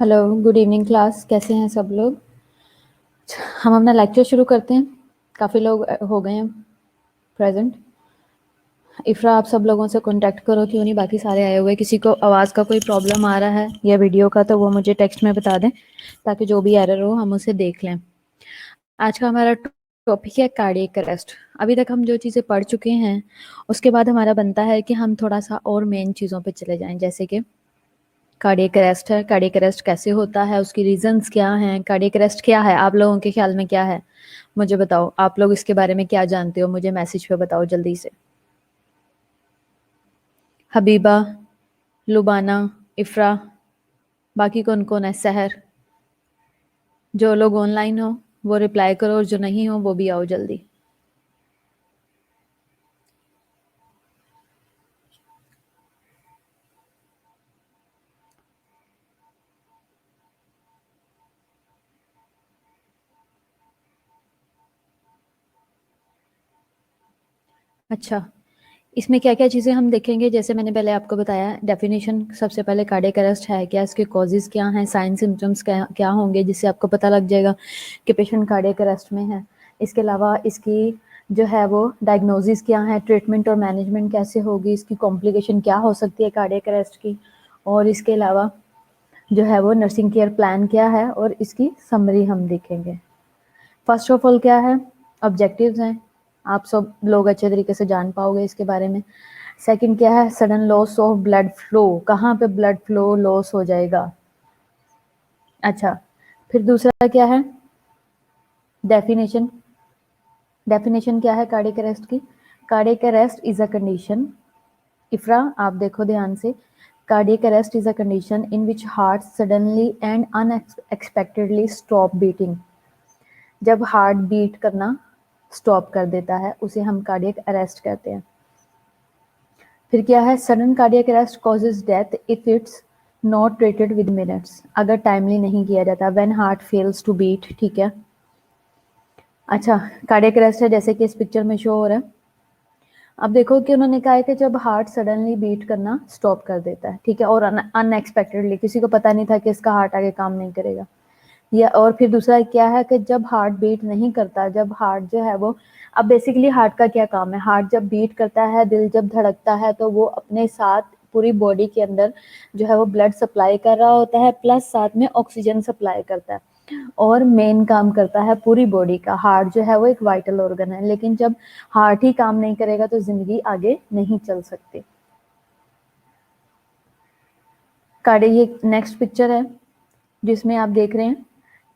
Hello, good evening class. कैसे हैं सब लोग? हम अपना लेक्चर शुरू करते हैं। काफ़ी लोग हो गए हैं प्रेजेंट। इफ़रा, आप सब लोगों से कांटेक्ट करो, क्यों नहीं बाकी सारे आए हुए। किसी को आवाज़ का कोई प्रॉब्लम आ रहा है या वीडियो का, तो वो मुझे टेक्स्ट में बता दें, ताकि जो भी एरर हो हम उसे देख लें। आज का हमारा टॉपिक है कार्डियक अरेस्ट। अभी तक हम जो चीज़ें पढ़ चुके हैं, उसके बाद हमारा बनता है कि हम थोड़ा सा और मेन चीज़ों पर चले जाएँ, जैसे कि कार्डियक अरेस्ट है। कार्डियक अरेस्ट कैसे होता है, उसकी रीजंस क्या हैं, कार्डियक अरेस्ट क्या है, आप लोगों के ख्याल में क्या है, मुझे बताओ। आप लोग इसके बारे में क्या जानते हो, मुझे मैसेज पे बताओ जल्दी से। हबीबा, लुबाना, इफ्रा, बाकी कौन कौन है? सहर। जो लोग ऑनलाइन हो वो रिप्लाई करो, और जो नहीं हो वो भी आओ जल्दी। अच्छा, इसमें क्या क्या चीज़ें हम देखेंगे, जैसे मैंने पहले आपको बताया डेफिनेशन। सबसे पहले कार्डियक अरेस्ट है क्या, इसके कॉजेज़ क्या हैं, साइन सिम्टम्स क्या क्या होंगे, जिससे आपको पता लग जाएगा कि पेशेंट कार्डियक अरेस्ट में है। इसके अलावा इसकी जो है वो डायग्नोसिस क्या है, ट्रीटमेंट और मैनेजमेंट कैसे होगी, इसकी कॉम्प्लिकेशन क्या हो सकती है कार्डियक अरेस्ट की, और इसके अलावा जो है वो नर्सिंग केयर प्लान क्या है, और इसकी समरी हम देखेंगे। फर्स्ट ऑफ ऑल क्या है, ऑब्जेक्टिव्स हैं, आप सब लोग अच्छे तरीके से जान पाओगे इसके बारे में। सेकंड क्या है, sudden loss of blood flow, कहाँ पे ब्लड फ्लो लॉस हो जाएगा। अच्छा, फिर दूसरा क्या है, डेफिनेशन। डेफिनेशन क्या है कार्डियक अरेस्ट की? Cardiac arrest is a condition, इफ्रा आप देखो ध्यान से। Cardiac arrest is a condition in which heart suddenly and unexpectedly stop beating. जब हार्ट बीट करना स्टॉप कर देता है उसे हम कार्डियक अरेस्ट कहते हैं। फिर क्या है, sudden cardiac arrest causes death if it's not treated with minutes, अगर टाइमली नहीं किया जाता, when heart fails to beat. ठीक है। अच्छा, कार्डियक अरेस्ट है जैसे कि इस पिक्चर में शो हो रहा है। अब देखो कि उन्होंने कहा है कि जब हार्ट सडनली बीट करना स्टॉप कर देता है, ठीक है, और अनएक्सपेक्टेडली, किसी को पता नहीं था कि इसका हार्ट आगे काम नहीं करेगा। या और फिर दूसरा क्या है कि जब हार्ट बीट नहीं करता, जब हार्ट जो है वो, अब बेसिकली हार्ट का क्या काम है, हार्ट जब बीट करता है, दिल जब धड़कता है, तो वो अपने साथ पूरी बॉडी के अंदर जो है वो ब्लड सप्लाई कर रहा होता है, प्लस साथ में ऑक्सीजन सप्लाई करता है, और मेन काम करता है पूरी बॉडी का। हार्ट जो है वो एक वाइटल ऑर्गन है, लेकिन जब हार्ट ही काम नहीं करेगा तो जिंदगी आगे नहीं चल सकती। ये नेक्स्ट पिक्चर है जिसमें आप देख रहे हैं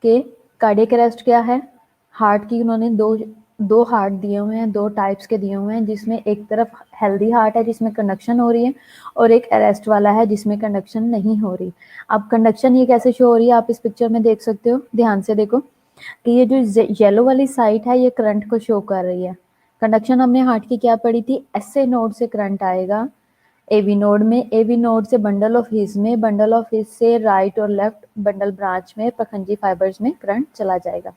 कि कार्डियक अरेस्ट क्या है। हार्ट की उन्होंने दो दो हार्ट दिए हुए हैं, दो टाइप्स के दिए हुए हैं, जिसमें एक तरफ हेल्दी हार्ट है जिसमें कंडक्शन हो रही है, और एक अरेस्ट वाला है जिसमें कंडक्शन नहीं हो रही। अब कंडक्शन ये कैसे शो हो रही है, आप इस पिक्चर में देख सकते हो, ध्यान से देखो कि ये जो येलो वाली साइड है ये करंट को शो कर रही है। कंडक्शन हमने हार्ट की क्या पढ़ी थी, एसए नोड से करंट आएगा एवी नोड में, एवी नोड से बंडल ऑफ हिज में, बंडल ऑफ हिज से राइट और लेफ्ट बंडल ब्रांच में, पखंजी फाइबर्स में करंट चला जाएगा।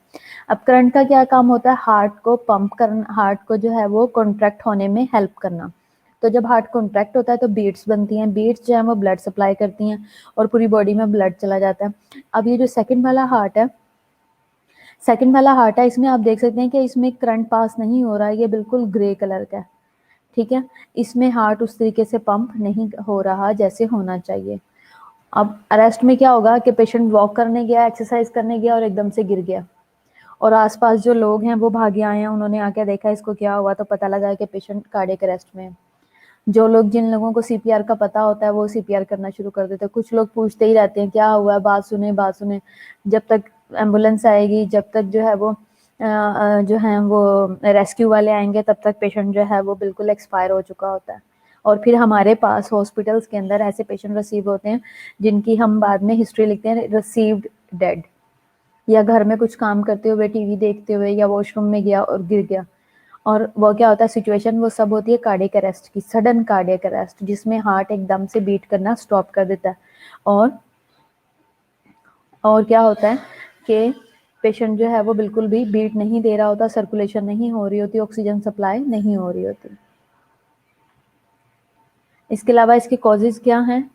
अब करंट का क्या काम होता है? हार्ट को पंप करना, हार्ट को जो है वो कॉन्ट्रैक्ट होने में हेल्प करना। तो जब हार्ट कॉन्ट्रैक्ट होता है तो बीट्स बनती हैं, बीट्स जो है वो ब्लड सप्लाई करती हैं और पूरी बॉडी में ब्लड चला जाता है। अब ये जो सेकंड वाला हार्ट है, सेकंड वाला हार्ट है, इसमें आप देख सकते हैं कि इसमें करंट पास नहीं हो रहा है, ये बिल्कुल ग्रे कलर का है, ठीक है। इसमें हार्ट उस तरीके से पंप नहीं हो रहा जैसे होना चाहिए। अब अरेस्ट में क्या होगा कि पेशेंट वॉक करने गया, एक्सरसाइज करने गया और एकदम से गिर गया, और आसपास जो लोग हैं वो भागे आए हैं, उन्होंने आके देखा इसको क्या हुआ, तो पता लगा कि पेशेंट कार्डियक अरेस्ट में है। जो लोग, जिन लोगों को सीपीआर का पता होता है वो सीपीआर करना शुरू कर देते हैं। कुछ लोग पूछते ही रहते हैं क्या हुआ है, बात सुने बात सुने, जब तक एम्बुलेंस आएगी, जब तक जो है वो जो है वो रेस्क्यू वाले आएंगे, तब तक पेशेंट जो है वो बिल्कुल एक्सपायर हो चुका होता है। और फिर हमारे पास हॉस्पिटल्स के अंदर ऐसे पेशेंट रिसीव होते हैं जिनकी हम बाद में हिस्ट्री लिखते हैं रिसीव्ड डेड, या घर में कुछ काम करते हुए, टीवी देखते हुए, या वॉशरूम में गया और गिर गया। और वो क्या होता है सिचुएशन, वो सब होती है कार्डियक अरेस्ट की, सडन कार्डियक अरेस्ट, जिसमें हार्ट एकदम से बीट करना स्टॉप कर देता है। और क्या होता है कि पेशेंट जो है वो बिल्कुल भी बीट नहीं दे रहा होता, सर्कुलेशन नहीं हो रही होती, ऑक्सीजन सप्लाई नहीं हो रही होती। इसके अलावा इसके कॉजेज क्या हैं?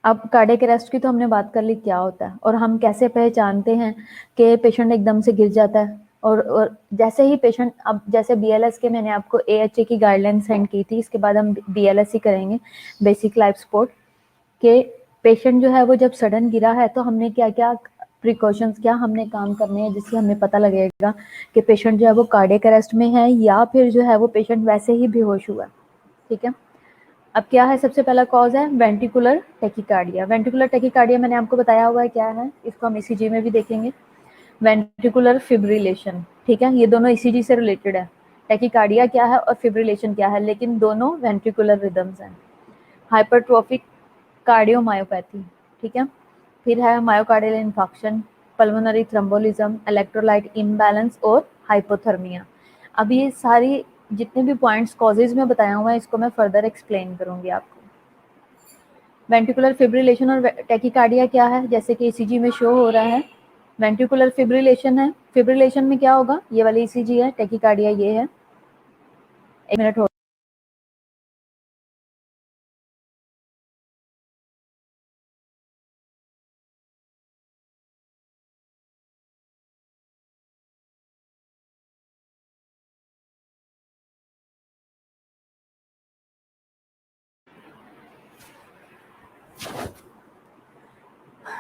अब कार्डियक अरेस्ट की तो हमने बात कर ली क्या होता है, और हम कैसे पहचानते हैं कि पेशेंट एकदम से गिर जाता है। और जैसे ही पेशेंट, अब जैसे बीएलएस के मैंने आपको एएचए की गाइडलाइन सेंड की थी, इसके बाद हम बीएलएस ही करेंगे, बेसिक लाइफ सपोर्ट, के पेशेंट जो है वो जब सडन गिरा है तो हमने क्या क्या प्रिकॉशंस, क्या हमने काम करने हैं जिससे हमें पता लगेगा कि पेशेंट जो है वो कार्डियक अरेस्ट में है या फिर जो है वो पेशेंट वैसे ही बेहोश हुआ, ठीक है। अब क्या है, सबसे पहला कॉज है वेंट्रिकुलर टेकिकार्डिया। वेंट्रिकुलर टेकिकार्डिया मैंने आपको बताया हुआ है क्या है, इसको हम ईसीजी में भी देखेंगे। वेंट्रिकुलर फिब्रिलेशन, ठीक है, ये दोनों ईसीजी से रिलेटेड है। टेकिकार्डिया क्या है और फिब्रिलेशन क्या है, लेकिन दोनों वेंट्रिकुलर रिदम्स हैं। हाइपरट्रोफिक कार्डियोमायोपैथी, ठीक है। फिर है myocardial infarction, pulmonary thromboembolism, electrolyte imbalance और हाइपोथर्मिया। अब ये सारी जितने भी पॉइंट्स कॉजेज में बताया हुआ है, इसको मैं फर्दर एक्सप्लेन करूंगी आपको। वेंट्रिकुलर फिब्रिलेशन और टेकिकार्डिया क्या है, जैसे कि ईसीजी में शो हो रहा है, वेंट्रिकुलर फिब्रिलेशन है। फिब्रिलेशन में क्या होगा, ये वाली ईसीजी है, टेकिकार्डिया ये है। एक मिनट हो,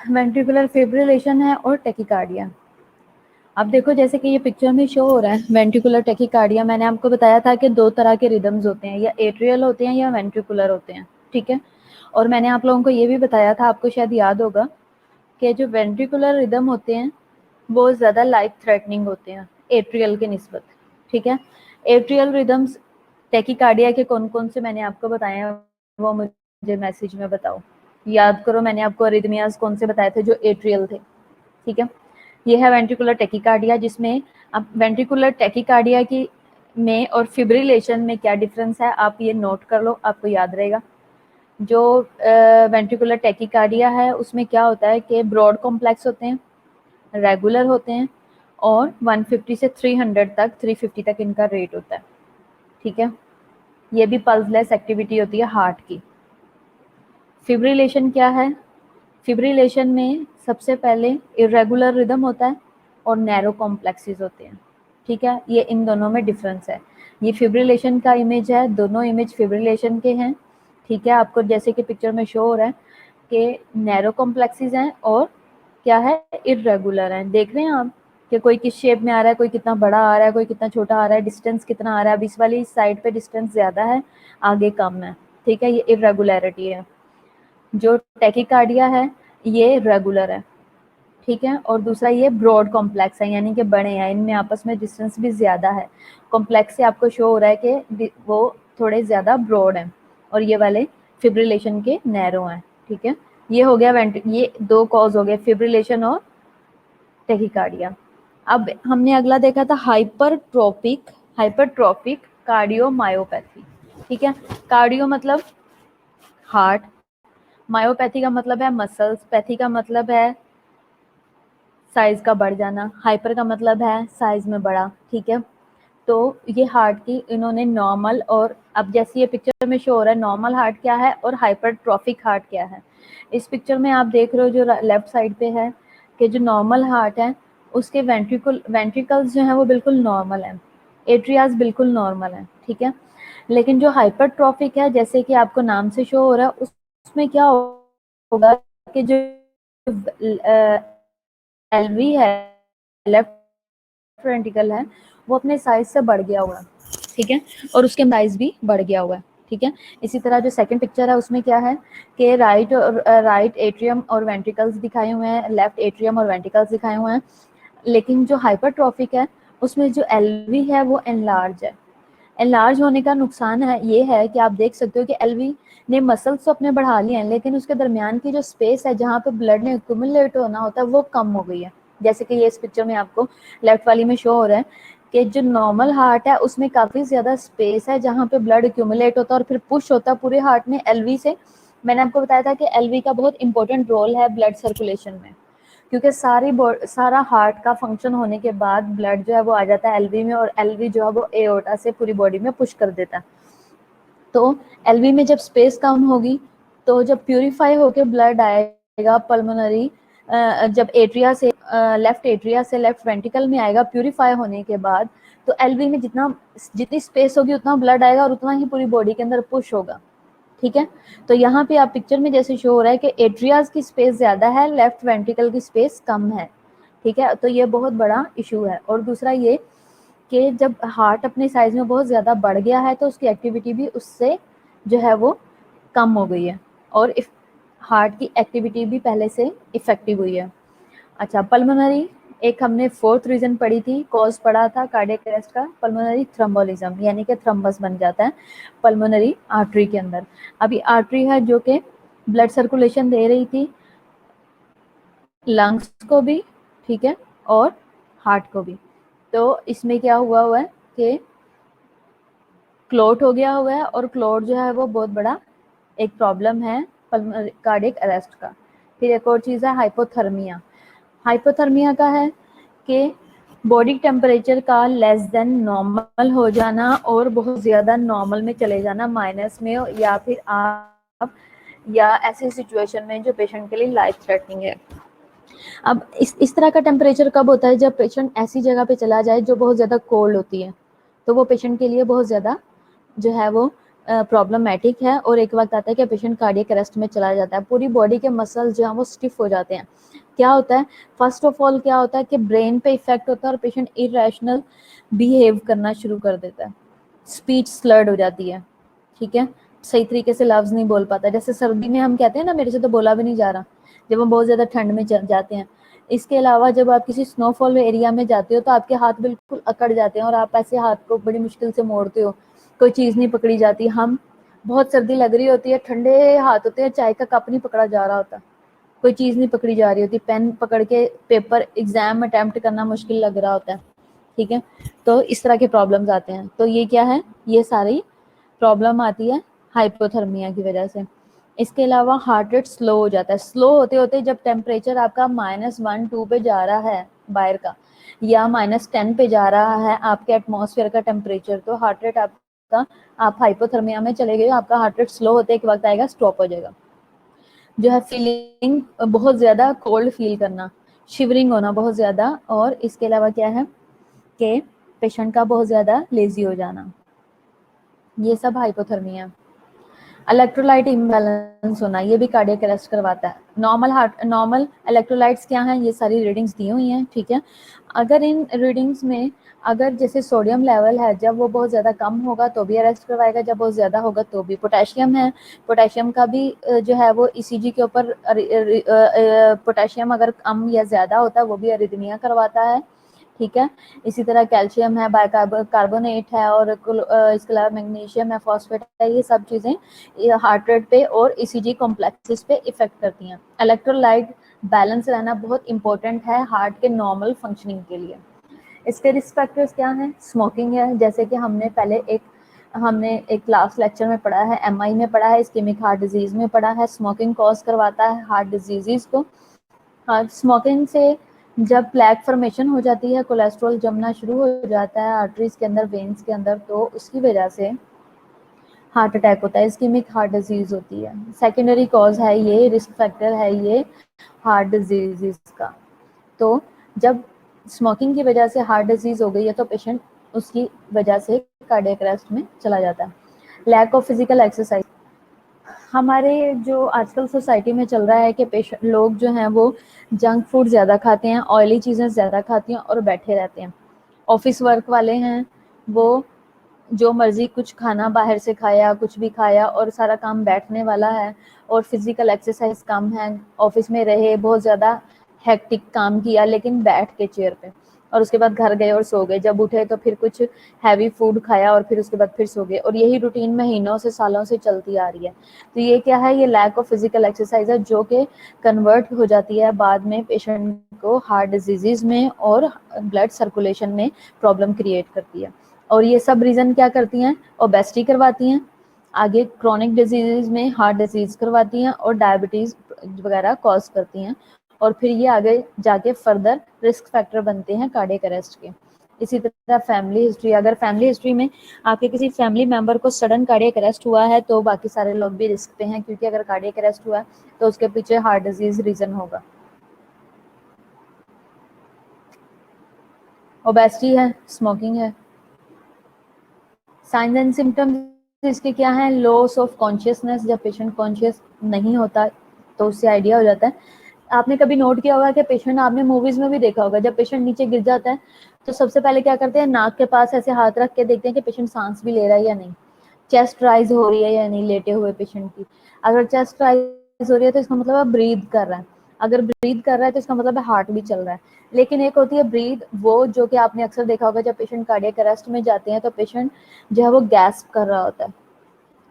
वेंट्रिकुलर फिब्रिलेशन है और टेकिकार्डिया। अब देखो जैसे कि ये पिक्चर में शो हो रहा है वेंट्रिकुलर टेकिकार्डिया, मैंने आपको बताया था कि दो तरह के रिदम्स होते हैं, या एट्रियल होते हैं या वेंट्रिकुलर होते हैं, ठीक है। और मैंने आप लोगों को ये भी बताया था, आपको शायद याद होगा, कि जो वेंट्रिकुलर रिदम होते हैं वो ज़्यादा लाइफ थ्रेटनिंग होते हैं एट्रियल के निस्बत, ठीक है। एट्रियल रिदम्स टेकिकार्डिया के कौन कौन से मैंने आपको बताए हैं, वो मुझे मैसेज में बताओ। याद करो मैंने आपको अरिथमियाज कौन से बताए थे जो एट्रियल थे, ठीक है। ये है वेंट्रिकुलर टेकिकार्डिया, जिसमें अब वेंट्रिकुलर टेकिकार्डिया की में और फिब्रिलेशन में क्या डिफरेंस है आप ये नोट कर लो, आपको याद रहेगा। जो वेंट्रिकुलर टेकिकार्डिया है उसमें क्या होता है कि ब्रॉड कॉम्प्लेक्स होते हैं, रेगुलर होते हैं, और 150 से 300 तक, 350 तक इनका रेट होता है, ठीक है। ये भी पल्सलेस एक्टिविटी होती है हार्ट की। फिब्रिलेशन क्या है, फिब्रिलेशन में सबसे पहले इरेगुलर रिदम होता है और नैरो कॉम्प्लेक्सेस होते हैं, ठीक है। ये इन दोनों में डिफरेंस है। ये फिब्रिलेशन का इमेज है, दोनों इमेज फिब्रिलेशन के हैं, ठीक है। आपको जैसे कि पिक्चर में शो हो रहा है कि नैरो कॉम्प्लेक्सेस हैं और क्या है, इरेगुलर हैं। देख रहे हैं आप कि कोई किस शेप में आ रहा है, कोई कितना बड़ा आ रहा है, कोई कितना छोटा आ रहा है, डिस्टेंस कितना आ रहा है। अब इस वाली साइड पे डिस्टेंस ज़्यादा है, आगे कम है, ठीक है, ये इरेगुलरिटी है। जो टेकिकार्डिया है ये रेगुलर है, ठीक है। और दूसरा ये ब्रॉड कॉम्प्लेक्स है, यानी कि बड़े हैं, इनमें आपस में डिस्टेंस भी ज़्यादा है। कॉम्प्लेक्स से आपको शो हो रहा है कि वो थोड़े ज़्यादा ब्रॉड हैं, और ये वाले फिब्रिलेशन के नैरो हैं, ठीक है। ये हो गया ये दो कॉज हो गए, फिब्रिलेशन और टेकिकार्डिया। अब हमने अगला देखा था हाइपरट्रोफिक कार्डियोमायोपैथी, ठीक है। कार्डियो मतलब हार्ट, मायोपैथी का मतलब है मसल्स, पैथी का मतलब है साइज का बढ़ जाना, हाइपर का मतलब है साइज में बड़ा, ठीक है। तो ये हार्ट की इन्होंने नॉर्मल, और अब जैसे ये पिक्चर में शो हो रहा है नॉर्मल हार्ट क्या है और हाइपरट्रॉफिक हार्ट क्या है। इस पिक्चर में आप देख रहे हो जो लेफ्ट साइड पे है कि जो नॉर्मल हार्ट है उसके वेंट्रिकल्स जो है वो बिल्कुल नॉर्मल है, एट्रियाज बिल्कुल नॉर्मल है, ठीक है। लेकिन जो हाइपरट्रॉफिक है, जैसे कि आपको नाम से शो हो रहा है, उसमें क्या होगा कि जो एलवी है, लेफ्ट वेंट्रिकल है, वो अपने साइज से बढ़ गया हुआ है, ठीक है, और उसके साइज भी बढ़ गया हुआ है, ठीक है। इसी तरह जो सेकंड पिक्चर है उसमें क्या है कि राइट एट्रियम और वेंट्रिकल्स दिखाए हुए हैं, लेफ्ट एट्रियम और वेंट्रिकल्स दिखाए हुए हैं। लेकिन जो हाइपरट्रॉफिक है उसमें जो एलवी है वो एनलार्ज है। एनलार्ज होने का नुकसान है ये है कि आप देख सकते हो कि एलवी ने मसल्स तो अपने बढ़ा लिए हैं, लेकिन उसके दरमियान की जो स्पेस है जहाँ पे ब्लड ने एक्यूमुलेट होना होता है वो कम हो गई है। जैसे कि ये इस पिक्चर में आपको लेफ्ट वाली में शो हो रहा है कि जो नॉर्मल हार्ट है उसमें काफ़ी ज़्यादा स्पेस है जहाँ पे ब्लड एक्यूमुलेट होता है और फिर पुश होता है पूरे हार्ट में एलवी से। मैंने आपको बताया था कि एलवी का बहुत इंपॉर्टेंट रोल है ब्लड सर्कुलेशन में, क्योंकि सारा हार्ट का फंक्शन होने के बाद ब्लड जो है वो आ जाता है एलवी में, और एलवी जो है वो एओर्टा से पूरी बॉडी में पुश कर देता है। तो एलवी में जब स्पेस कम होगी तो जब प्यूरिफाई होकर ब्लड आएगा पल्मोनरी, जब एट्रिया से लेफ्ट वेंट्रिकल में आएगा प्यूरिफाई होने के बाद, तो एलवी में जितनी स्पेस होगी उतना ब्लड आएगा और उतना ही पूरी बॉडी के अंदर पुश होगा, ठीक है। तो यहाँ पे आप पिक्चर में जैसे शो हो रहा है कि एट्रियाज की स्पेस ज़्यादा है, लेफ्ट वेंट्रिकल की स्पेस कम है, ठीक है। तो ये बहुत बड़ा इशू है। और दूसरा ये कि जब हार्ट अपने साइज में बहुत ज़्यादा बढ़ गया है तो उसकी एक्टिविटी भी उससे जो है वो कम हो गई है, और हार्ट की एक्टिविटी भी पहले से इफेक्टिव हुई है। अच्छा, पल्मोनरी, एक हमने फोर्थ रीजन पढ़ी थी, कॉज पढ़ा था कार्डियक अरेस्ट का, पल्मोनरी थ्रोम्बोलिज्म, यानी कि थ्रम्बस बन जाता है पल्मोनरी आर्टरी के अंदर। अभी आर्टरी है जो कि ब्लड सर्कुलेशन दे रही थी लंग्स को भी, ठीक है, और हार्ट को भी। तो इसमें क्या हुआ है कि क्लोट हो गया हुआ है, और क्लोट जो है वो बहुत बड़ा एक प्रॉब्लम है कार्डियक अरेस्ट का। फिर एक और चीज़ है हाइपोथर्मिया। हाइपोथर्मिया का है कि बॉडी टेम्परेचर का लेस देन नॉर्मल हो जाना और बहुत ज़्यादा नॉर्मल में चले जाना, माइनस में, या फिर आप या ऐसी सिचुएशन में जो पेशेंट के लिए लाइफ थ्रेटनिंग है। अब इस तरह का टेम्परेचर कब होता है? जब पेशेंट ऐसी जगह पे चला जाए जो बहुत ज़्यादा कोल्ड होती है, तो वो पेशेंट के लिए बहुत ज़्यादा जो है वो प्रॉब्लमेटिक है, और एक वक्त आता है कि पेशेंट कार्डियक अरेस्ट में चला जाता है, पूरी बॉडी के मसल्स जो हैं वो स्टिफ हो जाते हैं। क्या होता है, फर्स्ट ऑफ ऑल क्या होता है कि ब्रेन पे इफेक्ट होता है और पेशेंट इरेशनल बिहेव करना शुरू कर देता है, स्पीच स्लर्ड हो जाती है, ठीक है, सही तरीके से लफ्ज़ नहीं बोल पाता। जैसे सर्दी में हम कहते हैं ना मेरे से तो बोला भी नहीं जा रहा, जब हम बहुत ज़्यादा ठंड में जाते हैं। इसके अलावा जब आप किसी स्नोफॉल एरिया में जाते हो तो आपके हाथ बिल्कुल अकड़ जाते हैं और आप ऐसे हाथ को बड़ी मुश्किल से मोड़ते हो, कोई चीज़ नहीं पकड़ी जाती। हम बहुत सर्दी लग रही होती है, ठंडे हाथ होते हैं, चाय का कप नहीं पकड़ा जा रहा होता, कोई चीज़ नहीं पकड़ी जा रही होती, पेन पकड़ के पेपर एग्जाम अटेम्प्ट करना मुश्किल लग रहा होता है, ठीक है। तो इस तरह के प्रॉब्लम्स आते हैं। तो ये क्या है, ये सारी प्रॉब्लम आती है हाइपोथर्मिया की वजह से। इसके अलावा हार्ट रेट स्लो हो जाता है। स्लो होते होते जब टेम्परेचर आपका -1-2 पे जा रहा है बाहर का, या -10 पे जा रहा है आपके एटमॉस्फेयर का टेम्परेचर, तो हार्ट रेट आपका, आप हाइपोथर्मिया में चले गए, आपका हार्ट रेट स्लो होते एक वक्त आएगा स्टॉप हो जाएगा। जो है फीलिंग बहुत ज़्यादा कोल्ड फील करना, शिवरिंग होना बहुत ज़्यादा, और इसके अलावा क्या है कि पेशेंट का बहुत ज़्यादा लेजी हो जाना, ये सब हाइपोथर्मिया। इलेक्ट्रोलाइट इम्बैलेंस होना, ये भी कार्डियक अरेस्ट करवाता है। नॉर्मल इलेक्ट्रोलाइट्स क्या हैं, ये सारी रीडिंग्स दी हुई हैं, ठीक है। अगर इन रीडिंग्स में अगर जैसे सोडियम लेवल है, जब वो बहुत ज़्यादा कम होगा तो भी अरेस्ट करवाएगा, जब बहुत ज़्यादा होगा तो भी। पोटेशियम है, पोटेशियम का भी जो है वो ईसीजी के ऊपर पोटेशियम अगर कम या ज़्यादा होता है वो भी अरिथमिया करवाता है, ठीक है। इसी तरह कैल्शियम है, कार्बोनेट है, और इसके अलावा मैग्नीशियम है, फॉस्फेट है, ये सब चीज़ें हार्ट रेट पे और ईसीजी कॉम्प्लेक्सेस पे इफेक्ट करती हैं। इलेक्ट्रोलाइट बैलेंस रहना बहुत इंपॉर्टेंट है हार्ट के नॉर्मल फंक्शनिंग के लिए। इसके रिस्क फैक्टर्स क्या हैं? स्मोकिंग है, जैसे कि हमने पहले एक हमने एक लास्ट लेक्चर में पढ़ा है, एमआई में पढ़ा है, इस्केमिक हार्ट डिजीज में पढ़ा है, स्मोकिंग कॉज करवाता है हार्ट डिजीजेस को। हाँ, स्मोकिंग से जब प्लेक फॉर्मेशन हो जाती है, कोलेस्ट्रॉल जमना शुरू हो जाता है आर्टरीज के अंदर, वेन्स के अंदर, तो उसकी वजह से हार्ट अटैक होता है, इस्केमिक हार्ट डिजीज होती है। सेकेंडरी कॉज है ये, रिस्क फैक्टर है ये हार्ट डिजीज का। तो जब स्मोकिंग की वजह से हार्ट डिजीज हो गई है तो पेशेंट उसकी वजह से कार्डियक अरेस्ट में चला जाता है। लैक ऑफ फिजिकल एक्सरसाइज, हमारे जो आजकल सोसाइटी में चल रहा है कि पेशेंट लोग जो हैं वो जंक फूड ज़्यादा खाते हैं, ऑयली चीज़ें ज़्यादा खाती हैं और बैठे रहते हैं। ऑफिस वर्क वाले हैं वो जो मर्जी कुछ खाना बाहर से खाया, कुछ भी खाया, और सारा काम बैठने वाला है और फिजिकल एक्सरसाइज कम है। ऑफिस में रहे, बहुत ज़्यादा हेक्टिक काम किया लेकिन बैठ के चेयर पे, और उसके बाद घर गए और सो गए, जब उठे तो फिर कुछ हैवी फूड खाया और फिर उसके बाद फिर सो गए, और यही रूटीन महीनों से सालों से चलती आ रही है। तो ये क्या है, ये लैक ऑफ फिजिकल एक्सरसाइज है जो कि कन्वर्ट हो जाती है बाद में पेशेंट को हार्ट डिजीजेज में और ब्लड सर्कुलेशन में प्रॉब्लम क्रिएट करती है। और ये सब रीज़न क्या करती हैं, ओबेसिटी करवाती हैं, आगे क्रॉनिक डिजीज़ में हार्ट डिजीज़ करवाती हैं और डायबिटीज़ वगैरह कॉज करती हैं, और फिर ये आगे जाके फर्दर रिस्क फैक्टर बनते हैं कार्डियक अरेस्ट के। इसी तरह फैमिली हिस्ट्री, अगर फैमिली हिस्ट्री में आपके किसी फैमिली मेंबर को सडन कार्डियक अरेस्ट हुआ है तो बाकी सारे लोग भी रिस्क पे हैं, क्योंकि अगर कार्डियक अरेस्ट हुआ है तो उसके पीछे हार्ट डिजीज़ रीज़न होगा। ओबेसिटी है, स्मोकिंग है। साइंस एंड सिम्टम्स इसके क्या हैं, लॉस ऑफ कॉन्शियसनेस, जब पेशेंट कॉन्शियस नहीं होता तो उससे आइडिया हो जाता है। आपने कभी नोट किया होगा कि पेशेंट, आपने मूवीज में भी देखा होगा, जब पेशेंट नीचे गिर जाता है तो सबसे पहले क्या करते हैं, नाक के पास ऐसे हाथ रख के देखते हैं कि पेशेंट सांस भी ले रहा है या नहीं, चेस्ट राइज हो रही है या नहीं लेटे हुए पेशेंट की। अगर चेस्ट राइज हो रही है तो इसका मतलब है ब्रीथ कर रहा है, अगर ब्रीथ कर रहा है तो इसका मतलब है हार्ट भी चल रहा है। लेकिन एक होती है ब्रीथ वो, जो कि आपने अक्सर देखा होगा जब पेशेंट कार्डियक अरेस्ट में जाते हैं तो पेशेंट जो है वो गैस्प कर रहा होता है।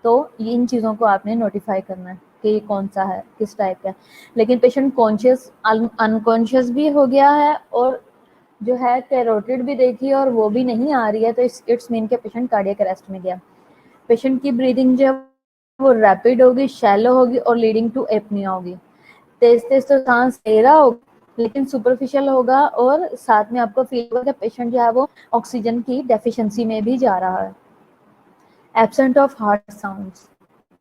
तो इन चीज़ों को आपने नोटिफाई करना है कि ये कौन सा है, किस टाइप का है। लेकिन पेशेंट कॉन्शियस अनकॉन्शियस भी हो गया है और जो है कैरोटिड भी देखी और वो भी नहीं आ रही है, तो इट्स मीन के पेशेंट कार्डियक अरेस्ट में गया। पेशेंट की ब्रीदिंग जो है वो रैपिड होगी, शैलो होगी और लीडिंग टू एपनिया होगी। तेज तेज तो सांस ले रहा होगा लेकिन सुपरफिशियल होगा, और साथ में आपको फील होगा कि पेशेंट जो है वो ऑक्सीजन की डेफिशिएंसी में भी जा रहा है। एब्सेंट ऑफ हार्ट साउंड्स,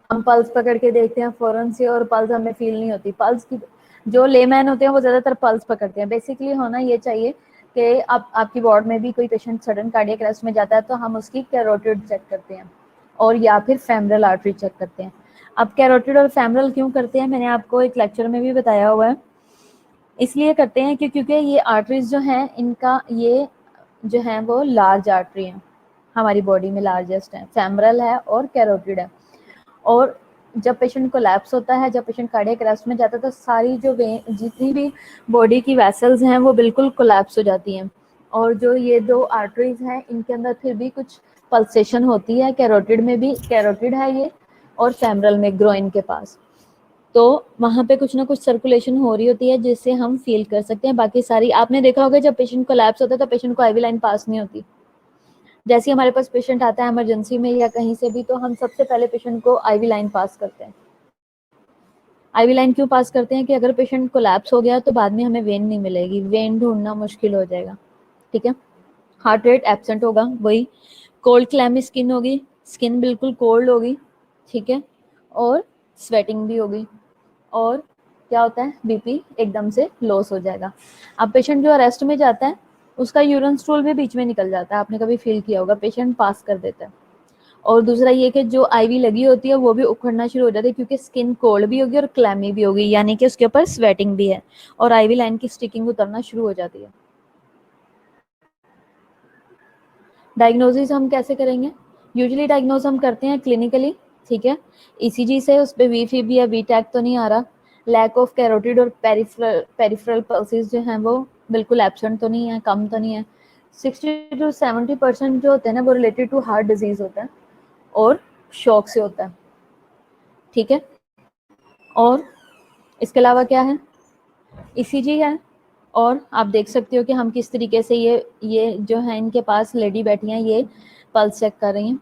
हम पल्स पकड़ के देखते हैं फौरन से और पल्स हमें फील नहीं होती। पल्स की जो लेमैन होते हैं वो ज्यादातर पल्स पकड़ते हैं। बेसिकली होना ये चाहिए कि आपकी वार्ड में भी कोई पेशेंट सडन कार्डियक अरेस्ट में जाता है तो हम उसकी कैरोटिड चेक करते हैं और या फिर फेमरल आर्टरी चेक करते हैं। अब कैरोटिड और फेमरल क्यों करते हैं, मैंने आपको एक लेक्चर में भी बताया हुआ है। इसलिए करते हैं क्योंकि ये आर्टरीज जो हैं इनका ये जो है वो लार्ज आर्टरी है, हमारी बॉडी में लार्जेस्ट है, फेमरल है और कैरोटिड है। और जब पेशेंट कोलैप्स होता है, जब पेशेंट कार्डियक अरेस्ट में जाता है तो सारी जो जितनी भी बॉडी की वेसल्स हैं वो बिल्कुल कोलैप्स हो जाती हैं, और जो ये दो आर्टरीज हैं इनके अंदर फिर भी कुछ पल्सेशन होती है। कैरोटिड में भी, कैरोटिड है ये, और फेमरल में ग्रोइन के पास, तो वहाँ पे कुछ ना कुछ सर्कुलेशन हो रही होती है जिससे हम फील कर सकते हैं। बाकी सारी आपने देखा होगा जब पेशेंट कोलैप्स होता है तो पेशेंट को आईवी लाइन पास नहीं होती। जैसे ही हमारे पास पेशेंट आता है इमरजेंसी में या कहीं से भी, तो हम सबसे पहले पेशेंट को आईवी लाइन पास करते हैं। आईवी लाइन क्यों पास करते हैं कि अगर पेशेंट कोलैप्स हो गया तो बाद में हमें वेन नहीं मिलेगी, वेन ढूंढना मुश्किल हो जाएगा। ठीक है, हार्ट रेट एब्सेंट होगा, वही कोल्ड क्लैमी स्किन होगी, स्किन बिल्कुल कोल्ड होगी। ठीक है, और स्वेटिंग भी होगी, और क्या होता है, बीपी एकदम से लॉस हो जाएगा। अब पेशेंट जो अरेस्ट में जाता है उसका यूरिन स्टूल भी बीच में निकल जाता है, आपने कभी फील किया होगा, पेशेंट पास कर देता है। और दूसरा ये कि जो आईवी लगी होती है वो भी उखड़ना शुरू हो जाती है क्योंकि स्किन कोल्ड भी होगी और क्लैमी भी होगी, यानी कि उसके ऊपर स्वेटिंग भी है और आईवी लाइन की स्टिकिंग उतरना शुरू हो जाती है। डायग्नोसिस हम कैसे करेंगे, यूजुअली डायग्नोज हम करते हैं क्लिनिकली। ठीक है, ईसीजी से उस पर वी फीब या वी टैग तो नहीं आ रहा, लैक ऑफ कैरोटिड और पेरिफेरल पल्सेस जो हैं वो बिल्कुल एब्सेंट तो नहीं है, कम तो नहीं है। 60 to 70% जो होते हैं ना वो रिलेटेड टू हार्ट डिजीज होता है और शॉक से होता है। ठीक है, और इसके अलावा क्या है, ईसीजी है, और आप देख सकते हो कि हम किस तरीके से ये जो है इनके पास लेडी बैठी हैं ये पल्स चेक कर रही हैं।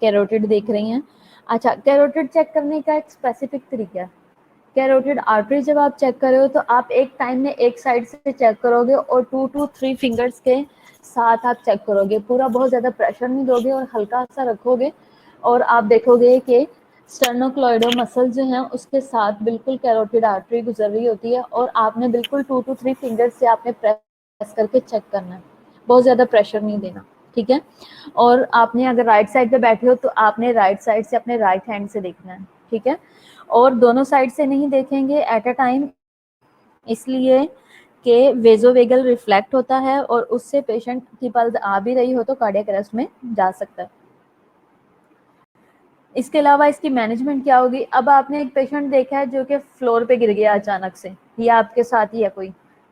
कैरोटिड देख रही हैं। अच्छा, कैरोटिड चेक करने का एक स्पेसिफिक तरीका है। कैरोटिड आर्टरी जब आप चेक कर रहे हो तो आप एक टाइम में एक साइड से चेक करोगे और 2 to 3 फिंगर्स के साथ आप चेक करोगे। पूरा बहुत ज़्यादा प्रेशर नहीं दोगे और हल्का सा रखोगे और आप देखोगे कि स्टर्नोक्लॉइडो मसल जो है उसके साथ बिल्कुल कैरोटिड आर्टरी गुजर रही होती है और आपने बिल्कुल 2 to 3 फिंगर्स से आपने प्रेस करके चेक करना है। बहुत ज़्यादा प्रेशर नहीं देना, ठीक है। और आपने अगर राइट साइड पे बैठे हो तो आपने राइट साइड से अपने राइट हैंड से देखना है, ठीक है। और दोनों साइड से नहीं देखेंगे एट अ टाइम, इसलिए कि वेजोवेगल रिफ्लेक्ट होता है और उससे पेशेंट की पल्स आ भी रही हो तो कार्डियक अरेस्ट में जा सकता है। इसके अलावा इसकी मैनेजमेंट क्या होगी? अब आपने एक पेशेंट देखा है जो कि फ्लोर पे गिर गया अचानक से, या आपके साथ ही है कोई,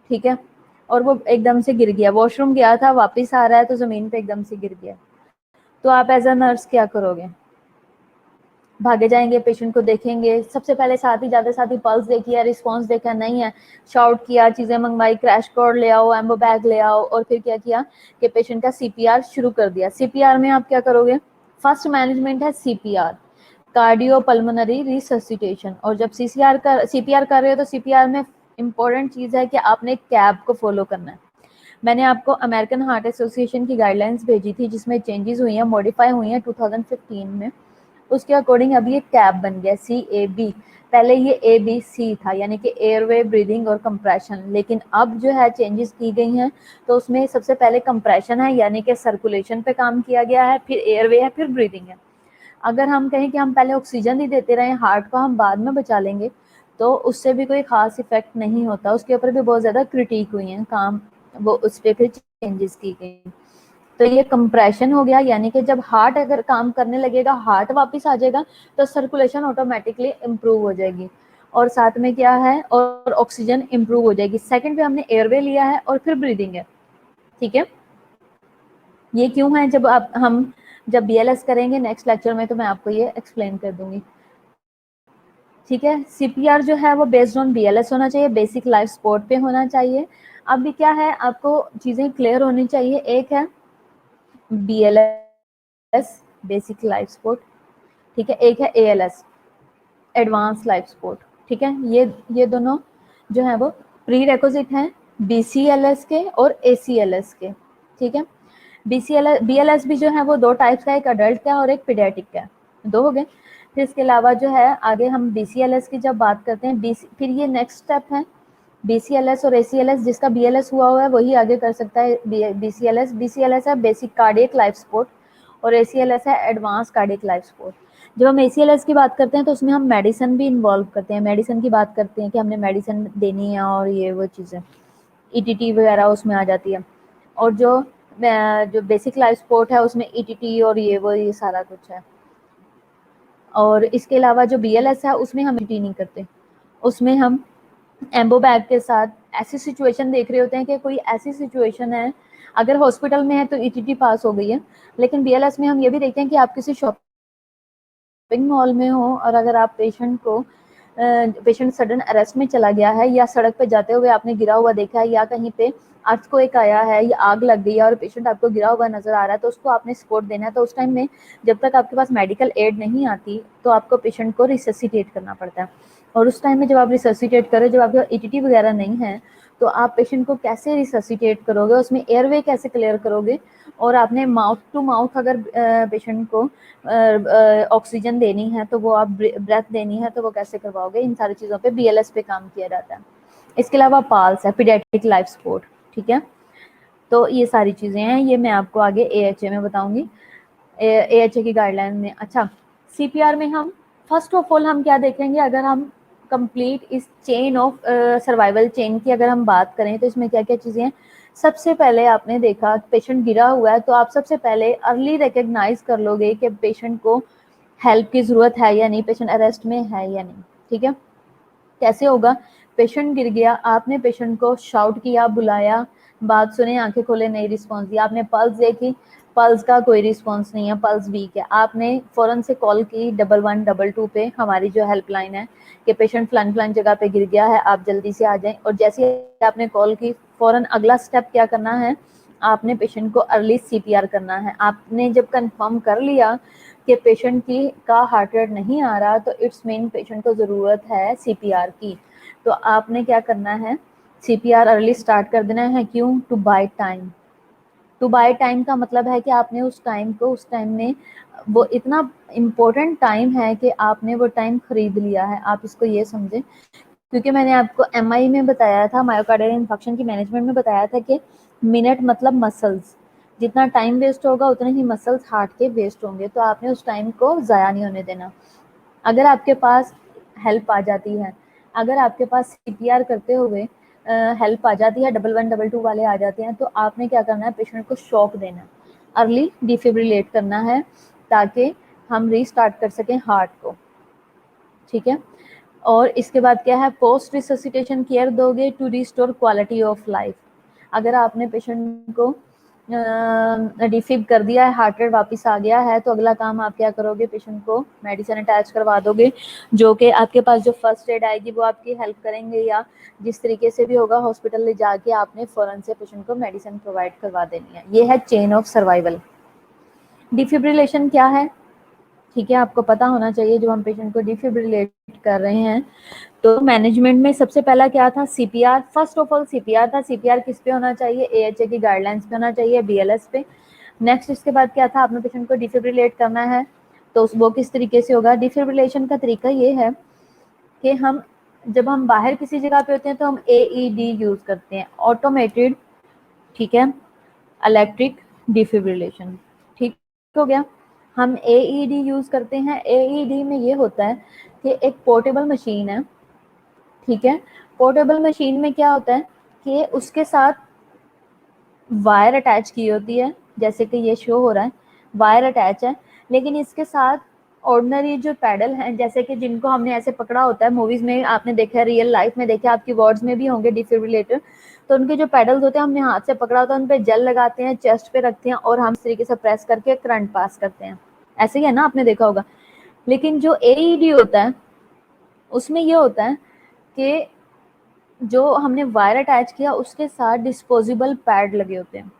ठीक है, और वो एकदम से गिर गया, वॉशरूम गया था वापस आ रहा है तो जमीन पे एकदम से गिर गया, तो आप एज अ नर्स क्या करोगे? भागे जाएंगे, पेशेंट को देखेंगे, सबसे पहले साथ ही जाते साथ ही पल्स देखी है, रिस्पांस देखा नहीं है, शाउट किया, चीजें मंगवाई, क्रैश कोड ले आओ, एम्बो बैग ले आओ, और फिर क्या किया कि पेशेंट का सीपीआर शुरू कर दिया। सीपीआर में आप क्या करोगे? फर्स्ट मैनेजमेंट है सीपीआर, कार्डियो पल्मोनरी रिससिटेशन। और जब सीपीआर कर रहे हो तो सीपीआर में इंपॉर्टेंट चीज है कि आपने कैब को फॉलो करना है। मैंने आपको अमेरिकन हार्ट एसोसिएशन की गाइडलाइंस भेजी थी जिसमें चेंजेस हुई हैं, मॉडिफाई हुई हैं 2015 में, उसके अकॉर्डिंग अभी ये कैब बन गया CAB। पहले ये ABC था, यानी कि एयरवे, ब्रीदिंग और कंप्रेशन, लेकिन अब जो है चेंजेस की गई हैं, तो उसमें सबसे पहले कंप्रेशन है, यानी कि सर्कुलेशन पे काम किया गया है, फिर एयरवे है, फिर ब्रीदिंग है। अगर हम कहें कि हम पहले ऑक्सीजन ही देते रहे, हार्ट को हम बाद में बचा लेंगे, तो उससे भी कोई खास इफेक्ट नहीं होता। उसके ऊपर भी बहुत ज़्यादा क्रिटिक हुई हैं काम, वो उस पर फिर चेंजेस की गई। तो ये कंप्रेशन हो गया, यानी कि जब हार्ट अगर काम करने लगेगा, हार्ट वापस आ जाएगा, तो सर्कुलेशन ऑटोमेटिकली इम्प्रूव हो जाएगी। और साथ में क्या है, और ऑक्सीजन इम्प्रूव हो जाएगी। सेकंड पे हमने एयरवे लिया है और फिर ब्रीदिंग है, ठीक है। ये क्यों है? जब BLS करेंगे नेक्स्ट लेक्चर में तो मैं आपको ये एक्सप्लेन कर दूंगी, ठीक है। CPR जो है वो बेस्ड ऑन BLS होना चाहिए, बेसिक लाइफ सपोर्ट पे होना चाहिए। अभी क्या है, आपको चीज़ें क्लियर होनी चाहिए। एक है BLS बेसिक लाइफ सपोर्ट, ठीक है, एक है ALS एडवांस लाइफ सपोर्ट, ठीक है। ये दोनों जो है वो प्री रेकोजिट हैं BCLS के और ACLS के, ठीक है। BLS भी जो है वो दो टाइप्स का, एक अडल्ट का और एक पीडियाट्रिक का, दो हो गए। फिर इसके अलावा जो है आगे हम BCLS की जब बात करते हैं, फिर ये नेक्स्ट स्टेप है BCLS और ACLS। जिसका BLS हुआ है वही आगे कर सकता है BCLS है बेसिक कार्डियक लाइफ सपोर्ट और ACLS है एडवांस कार्डियक लाइफ सपोर्ट। जब हम ACLS की बात करते हैं तो उसमें हम मेडिसिन भी इन्वॉल्व करते हैं, मेडिसिन की बात करते हैं कि हमने मेडिसिन देनी है और ये वो चीज़ें, ETT वगैरह उसमें आ जाती है। और जो बेसिक लाइफ सपोर्ट है उसमें ETT और ये सारा कुछ है। और इसके अलावा जो BLS है उसमें हम ETT नहीं करते, उसमें हम एम्बो बैग के साथ ऐसी सिचुएशन देख रहे होते हैं कि कोई ऐसी सिचुएशन है, अगर हॉस्पिटल में है तो ETT पास हो गई है, लेकिन BLS में हम ये भी देखते हैं कि आप किसी शॉपिंग मॉल में हो और अगर आप पेशेंट सडन अरेस्ट में चला गया है, या सड़क पे जाते हुए आपने गिरा हुआ देखा है, या कहीं पे अर्थक्वेक आया है या आग लग गई है और पेशेंट आपको गिरा हुआ नजर आ रहा है, तो उसको आपने सपोर्ट देना है। तो उस टाइम में जब तक आपके पास मेडिकल एड नहीं आती तो आपको पेशेंट को रिससिटेट करना पड़ता है। और उस टाइम में जब आप रिससिटेट करें, जब आपका ETT वगैरह नहीं है, तो आप पेशेंट को कैसे रिससिटेट करोगे, उसमें एयरवे कैसे क्लियर करोगे, और आपने माउथ टू माउथ अगर पेशेंट को ऑक्सीजन देनी है तो वो आप ब्रेथ देनी है तो वो कैसे करवाओगे, इन सारी चीज़ों पे BLS पे काम किया जाता है। इसके अलावा पाल्स है पीडियाट्रिक लाइफ सपोर्ट, ठीक है। तो ये सारी चीज़ें हैं, ये मैं आपको आगे AHA में बताऊंगी, AHA की गाइडलाइन में। अच्छा, CPR में हम फर्स्ट ऑफ ऑल हम क्या देखेंगे, अगर हम कंप्लीट इस चेन ऑफ सर्वाइवल चेन की अगर हम बात करें तो इसमें क्या क्या चीज़ें हैं। सबसे पहले आपने देखा पेशेंट गिरा हुआ है तो आप सबसे पहले अर्ली रिकग्नाइज कर लोगे कि पेशेंट को हेल्प की ज़रूरत है या नहीं, पेशेंट अरेस्ट में है या नहीं, ठीक है। कैसे होगा? पेशेंट गिर गया, आपने पेशेंट को शाउट किया, बुलाया, बात सुने, आंखें खोले, नहीं रिस्पॉन्स दिया, आपने पल्स देखी, पल्स का कोई रिस्पॉन्स नहीं है, पल्स वीक है, आपने फ़ौरन से कॉल की 1112 पे, हमारी जो हेल्पलाइन है, कि पेशेंट फलान फलान जगह पे गिर गया है, आप जल्दी से आ जाएं। और जैसे ही आपने कॉल की, फ़ौरन अगला स्टेप क्या करना है, आपने पेशेंट को अर्ली CPR करना है। आपने जब कंफर्म कर लिया कि पेशेंट की का हार्ट रेट नहीं आ रहा, तो इट्स मीन पेशेंट को ज़रूरत है सीपीआर की। तो आपने क्या करना है, सीपीआर अर्ली स्टार्ट कर देना है। क्यों? To buy time. To buy time का मतलब है कि आपने उस टाइम को, उस टाइम में वो इतना इम्पोर्टेंट टाइम है कि आपने वो टाइम खरीद लिया है, आप इसको ये समझें। क्योंकि मैंने आपको एमआई में बताया था, मायोकार्डियल इन्फेक्शन की मैनेजमेंट में बताया था कि मिनट मतलब मसल्स, जितना टाइम वेस्ट होगा उतने ही मसल्स हार्ट के वेस्ट होंगे। तो आपने उस टाइम को ज़ाया नहीं होने देना। अगर आपके पास हेल्प आ जाती है, अगर आपके पास सीपीआर करते हुए हेल्प आ जाती है, 1112 वाले आ जाते हैं, तो आपने क्या करना है, पेशेंट को शॉक देना है, अर्ली डिफिब्रिलेट करना है, ताकि हम रीस्टार्ट कर सकें हार्ट को। ठीक है। और इसके बाद क्या है, पोस्ट रिससिटेशन केयर दोगे to restore quality of life. अगर आपने पेशेंट को डिफिब कर दिया है, हार्ट रेट वापस आ गया है, तो अगला काम आप क्या करोगे, पेशेंट को मेडिसिन अटैच करवा दोगे, जो कि आपके पास जो फर्स्ट एड आएगी वो आपकी हेल्प करेंगे, या जिस तरीके से भी होगा हॉस्पिटल ले जाके आपने फ़ौरन से पेशेंट को मेडिसिन प्रोवाइड करवा देनी है। ये है चेन ऑफ सर्वाइवल। डिफिब्रिलेशन क्या है, ठीक है, आपको पता होना चाहिए। जो हम पेशेंट को डिफिब्रिलेट कर रहे हैं, तो मैनेजमेंट में सबसे पहला क्या था, CPR. First of all CPR था। सीपीआर किस पे होना चाहिए, एएचए की गाइडलाइंस पे होना चाहिए, बीएलएस पे। नेक्स्ट इसके बाद क्या था, आपने पेशेंट को डिफिब्रिलेट करना है, तो वो किस तरीके से होगा। डिफिब्रिलेशन का तरीका ये है कि हम जब हम बाहर किसी जगह पे होते हैं तो हम एईडी यूज करते हैं, ऑटोमेटेड, ठीक है, इलेक्ट्रिक डिफिब्रिलेशन। ठीक हो गया। हम एईडी यूज करते हैं। एईडी में ये होता है कि एक पोर्टेबल मशीन है, ठीक है। पोर्टेबल मशीन में क्या होता है कि उसके साथ वायर अटैच की होती है, जैसे कि ये शो हो रहा है, वायर अटैच है, लेकिन इसके साथ ऑर्डिनरी जो पैडल हैं, जैसे कि जिनको हमने ऐसे पकड़ा होता है, मूवीज में आपने देखा है, रियल लाइफ में देखा, आपकी वार्ड्स में भी होंगे डिफिब्रिलेटर, तो उनके जो पैडल्स होते हैं हमने हाथ से पकड़ा होता है, उन पे जेल लगाते हैं, चेस्ट पे रखते हैं और हम इस तरीके से प्रेस करके करंट पास करते हैं। ऐसे ही है ना, आपने देखा होगा। लेकिन जो एईडी होता है उसमें ये होता है कि जो हमने वायर अटैच किया उसके साथ डिस्पोजेबल पैड लगे होते हैं,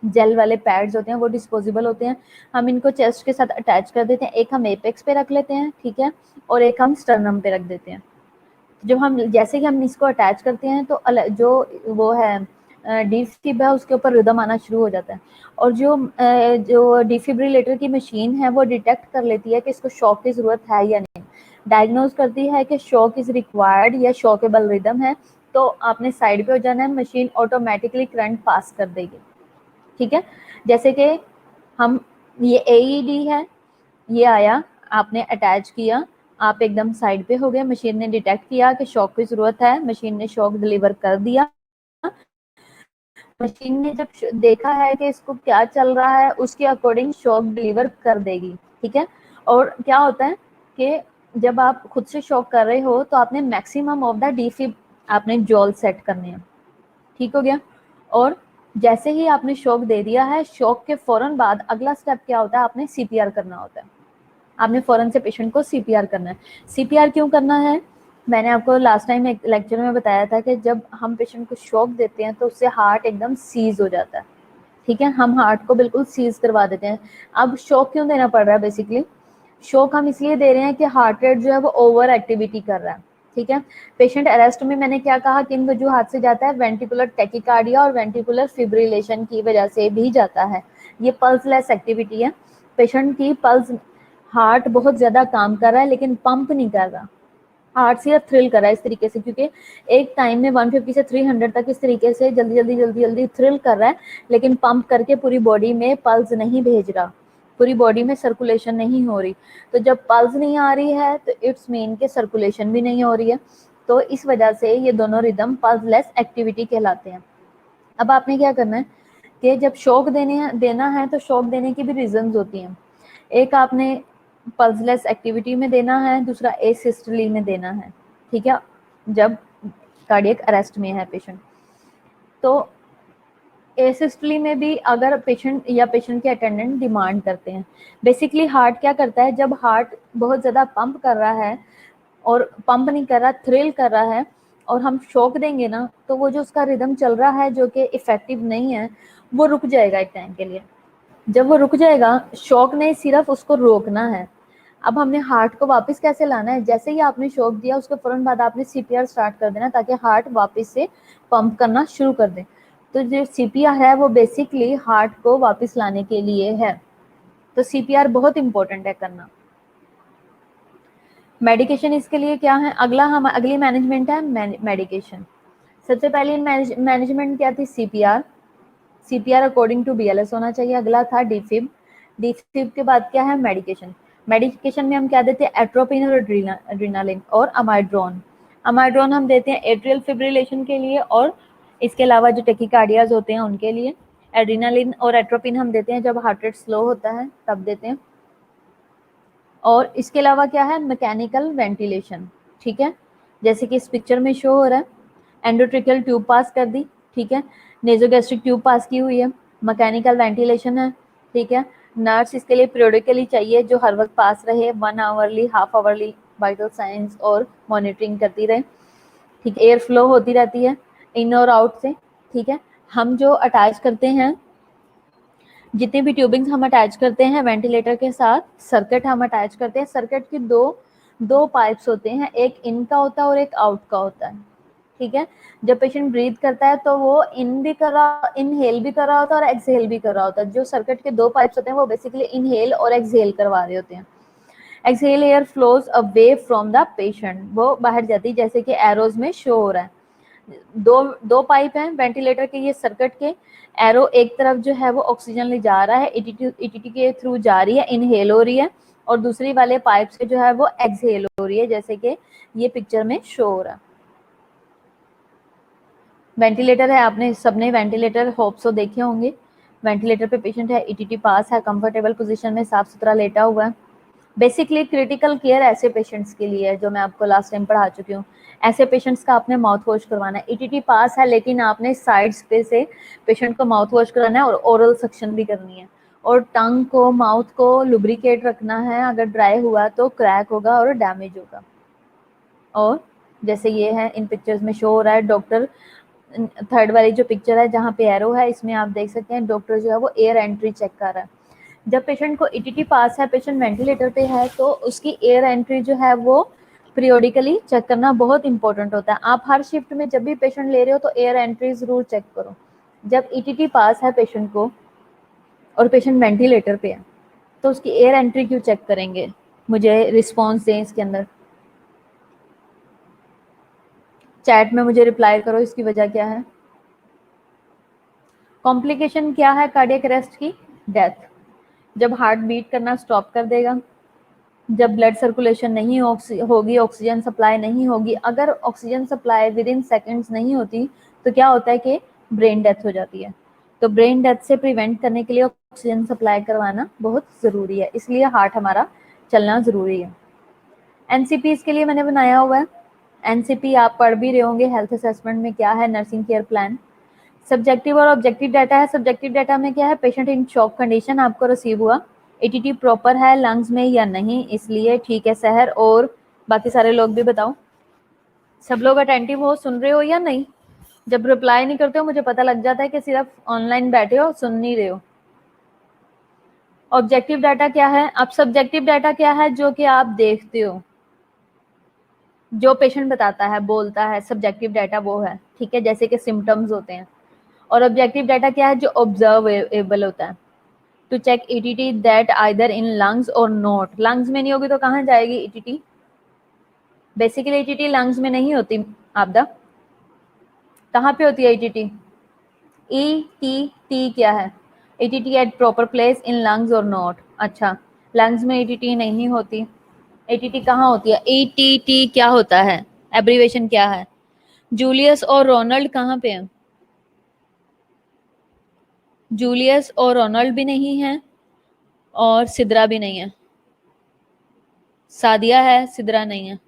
जेल वाले पैड्स होते हैं, वो डिस्पोजेबल होते हैं। हम इनको चेस्ट के साथ अटैच कर देते हैं, एक हम एपेक्स पे रख लेते हैं, ठीक है, और एक हम स्टर्नम पे रख देते हैं। जब हम जैसे कि हम इसको अटैच करते हैं तो जो वो है डिफिब है, उसके ऊपर रिदम आना शुरू हो जाता है, और जो डिफिब्रिलेटर की मशीन है वो डिटेक्ट कर लेती है कि इसको शॉक की ज़रूरत है या नहीं, डायग्नोज करती है कि शॉक इज़ रिक्वायर्ड या शॉकेबल रिदम है, तो आपने साइड पे हो जाना है, मशीन ऑटोमेटिकली करंट पास कर देगी। ठीक है। जैसे कि हम, ये एईडी है, ये आया, आपने अटैच किया, आप एकदम साइड पे हो गए, मशीन ने डिटेक्ट किया कि शॉक की ज़रूरत है, मशीन ने शॉक डिलीवर कर दिया। मशीन ने जब देखा है कि इसको क्या चल रहा है, उसके अकॉर्डिंग शॉक डिलीवर कर देगी। ठीक है। और क्या होता है कि जब आप खुद से शॉक कर रहे हो तो आपने मैक्सिमम ऑफ द डिफिब आपने जॉल सेट करने हैं। ठीक हो गया। और जैसे ही आपने शॉक दे दिया है, शॉक के फौरन बाद अगला स्टेप क्या होता है, आपने सीपीआर करना होता है। आपने फौरन से पेशेंट को सीपीआर करना है। सीपीआर क्यों करना है, मैंने आपको लास्ट टाइम एक लेक्चर में बताया था कि जब हम पेशेंट को शॉक देते हैं तो उससे हार्ट एकदम सीज हो जाता है। ठीक है, हम हार्ट को बिल्कुल सीज करवा देते हैं। अब शॉक क्यों देना पड़ रहा है, बेसिकली शॉक हम इसलिए दे रहे हैं कि हार्ट रेट जो है वो ओवर एक्टिविटी कर रहा है। ठीक है। पेशेंट अरेस्ट में मैंने क्या कहा, किन वजूहात से जाता है, वेंटिकुलर टेकिकार्डिया और वेंटिकुलर फिब्रिलेशन की वजह से भी जाता है। ये पल्सलेस एक्टिविटी है, पेशेंट की पल्स, हार्ट बहुत ज्यादा काम कर रहा है लेकिन पंप नहीं कर रहा, हार्ट सिर्फ थ्रिल कर रहा है इस तरीके से, क्योंकि एक टाइम में 150 से 300 तक इस तरीके से जल्दी जल्दी जल्दी जल्दी थ्रिल कर रहा है, लेकिन पंप करके पूरी बॉडी में पल्स नहीं भेज रहा, पूरी बॉडी में सर्कुलेशन नहीं हो रही। तो जब पल्स नहीं आ रही है तो इट्स मीन के सर्कुलेशन भी नहीं हो रही है, तो इस वजह से ये दोनों रिदम पल्सलेस एक्टिविटी कहलाते हैं। अब आपने क्या करना है कि जब शॉक देना है तो शॉक देने की भी रीजंस होती हैं। एक आपने पल्सलेस एक्टिविटी में देना है, दूसरा एसिस्टली में देना है। ठीक है, जब कार्डियक अरेस्ट में है पेशेंट, तो एसिस्टली में भी अगर पेशेंट या पेशेंट के अटेंडेंट डिमांड करते हैं। बेसिकली हार्ट क्या करता है, जब हार्ट बहुत ज़्यादा पंप कर रहा है और पंप नहीं कर रहा, थ्रिल कर रहा है, और हम शॉक देंगे ना, तो वो जो उसका रिदम चल रहा है जो कि इफेक्टिव नहीं है, वो रुक जाएगा एक टाइम के लिए। जब वो रुक जाएगा, शॉक नहीं, सिर्फ उसको रोकना है। अब हमने हार्ट को वापस कैसे लाना है, जैसे ही आपने शॉक दिया उसके फौरन बाद आपने सीपीआर स्टार्ट कर देना ताकि हार्ट वापस से पंप करना शुरू कर दे। तो जो सीपीआर है वो बेसिकली हार्ट को वापस लाने के लिए है। तो सीपीआर बहुत इंपॉर्टेंट है करना। मेडिकेशन इसके लिए क्या है, अगली मैनेजमेंट है मेडिकेशन। सबसे पहली मैनेजमेंट क्या थी, CPR. CPR according to BLS होना चाहिए। अगला था डिफिब। डिफिब के बाद क्या है, मेडिकेशन। मेडिकेशन में हम क्या देते हैं, एट्रोपिन और एड्रेनालिन और अमाइड्रोन। अमाइड्रोन हम देते हैं एट्रियल फिब्रिलेशन के लिए, और इसके अलावा जो टेकिकार्डियाज होते हैं उनके लिए। एड्रेनालिन और एट्रोपिन हम देते हैं जब हार्ट रेट स्लो होता है तब देते हैं। और इसके अलावा क्या है, मैकेनिकल वेंटिलेशन। ठीक है, जैसे कि इस पिक्चर में शो हो रहा है, एंडोट्रिकल ट्यूब पास कर दी, ठीक है, नेजोगैस्ट्रिक ट्यूब पास की हुई है, मैकेनिकल वेंटिलेशन है। ठीक है, नर्स इसके लिए पीरियडिकली चाहिए जो हर वक्त पास रहे, 1 hourly, half hourly vital science और मॉनिटरिंग करती रहे। ठीक, एयर फ्लो होती रहती है इन और आउट से। ठीक है, हम जो अटैच करते हैं, जितने भी ट्यूबिंग्स हम अटैच करते हैं वेंटिलेटर के साथ, सर्किट हम अटैच करते हैं, सर्किट की दो पाइप्स होते हैं, एक इन का होता है और एक आउट का होता है। ठीक है, जब पेशेंट ब्रीथ करता है तो वो इनहेल भी कर रहा होता है और एक्सहेल भी कर रहा होता है। जो सर्किट के दो पाइप्स होते हैं वो बेसिकली इनहेल और एक्सहेल करवा रहे होते हैं। Exhale air flows away from the patient, वो बाहर जाती है जैसे कि एरोज में शो हो रहा है। दो दो पाइप हैं वेंटिलेटर के, ये सर्किट के। एरो एक तरफ जो है वो ऑक्सीजन ले जा रहा है, ईटीटी के थ्रू जा रही है, इनहेल हो रही है, और दूसरी वाले पाइप से जो है वो एक्सहेल हो रही है, जैसे कि ये पिक्चर में शो हो रहा है। वेंटिलेटर है, आपने सबने वेंटिलेटर होप सो देखे होंगे। वेंटिलेटर पे पेशेंट है, ईटीटी पास है, कंफर्टेबल पोजीशन में साफ सुथरा लेटा हुआ है। बेसिकली क्रिटिकल केयर ऐसे पेशेंट्स के लिए है जो मैं आपको लास्ट टाइम पढ़ा चुकी हूँ। ऐसे पेशेंट्स का आपने माउथ वॉश करवाना है। ईटीटी पास है लेकिन आपने साइड्स पे से पेशेंट को माउथ वॉश कराना है और ओरल सक्शन भी करनी है, और टंग को, माउथ को लुब्रिकेट रखना है। अगर ड्राई हुआ तो क्रैक होगा और डैमेज होगा। और जैसे ये है इन पिक्चर्स में शो हो रहा है, डॉक्टर, थर्ड वाली जो पिक्चर है जहाँ पे एरो है, इसमें आप देख सकते हैं डॉक्टर जो है वो एयर एंट्री चेक कर रहा है। जब पेशेंट को ईटीटी पास है, पेशेंट वेंटिलेटर पे है, तो उसकी एयर एंट्री जो है वो पीरियोडिकली चेक करना बहुत इंपॉर्टेंट होता है। आप हर शिफ्ट में जब भी पेशेंट ले रहे हो तो एयर एंट्री जरूर चेक करो। जब ईटीटी पास है पेशेंट को और पेशेंट वेंटिलेटर पे है तो उसकी एयर एंट्री क्यों चेक करेंगे, मुझे रिस्पॉन्स दें इसके अंदर, चैट में मुझे रिप्लाई करो इसकी वजह क्या है। कॉम्प्लिकेशन क्या है कार्डियक अरेस्ट की, डेथ। जब हार्ट बीट करना स्टॉप कर देगा, जब ब्लड सर्कुलेशन नहीं होगी, ऑक्सीजन सप्लाई नहीं होगी, अगर oxygen supply with in seconds नहीं होती तो क्या होता है कि ब्रेन डेथ हो जाती है। तो ब्रेन डेथ से प्रिवेंट करने के लिए ऑक्सीजन सप्लाई करवाना बहुत ज़रूरी है, इसलिए हार्ट हमारा चलना ज़रूरी है। एनसीपी इसके लिए मैंने बनाया हुआ है। एनसीपी आप पढ़ भी रहे होंगे, हेल्थ असेसमेंट में क्या है, नर्सिंग केयर प्लान। सब्जेक्टिव और ऑब्जेक्टिव डाटा है। सब्जेक्टिव डाटा में क्या है, पेशेंट इन शॉक कंडीशन आपको रिसीव हुआ, एटीटी प्रॉपर है लंग्स में या नहीं, इसलिए ठीक है सहर। और बाकी सारे लोग भी बताओ, सब लोग अटेंटिव हो, सुन रहे हो या नहीं। जब रिप्लाई नहीं करते हो मुझे पता लग जाता है कि सिर्फ ऑनलाइन बैठे हो, सुन नहीं रहे हो। ऑब्जेक्टिव डाटा क्या है, अब सब्जेक्टिव डाटा क्या है, जो कि आप देखते हो, जो पेशेंट बताता है, बोलता है, सब्जेक्टिव डाटा वो है। ठीक है, जैसे कि सिम्टम्स होते हैं। और ऑब्जेक्टिव डाटा क्या है, जो ऑब्जर्वेबल होता है। To check ETT that either in lungs or not, lungs में नहीं होगी तो कहाँ जाएगी ईटीटी। बेसिकली ईटीटी लंग्स में नहीं होती, आपदा कहाँ पे होती है ईटीटी। ईटीटी क्या है, ETT at proper place in lungs or not. अच्छा, लंग्स में ईटीटी नहीं होती, ईटीटी कहाँ होती है, ईटीटी क्या होता है, एब्रीवेशन क्या है। जूलियस और रोनाल्ड कहाँ पे हैं, जूलियस और रोनाल्ड भी नहीं है और सिद्रा भी नहीं है। सादिया है, सिद्रा नहीं है।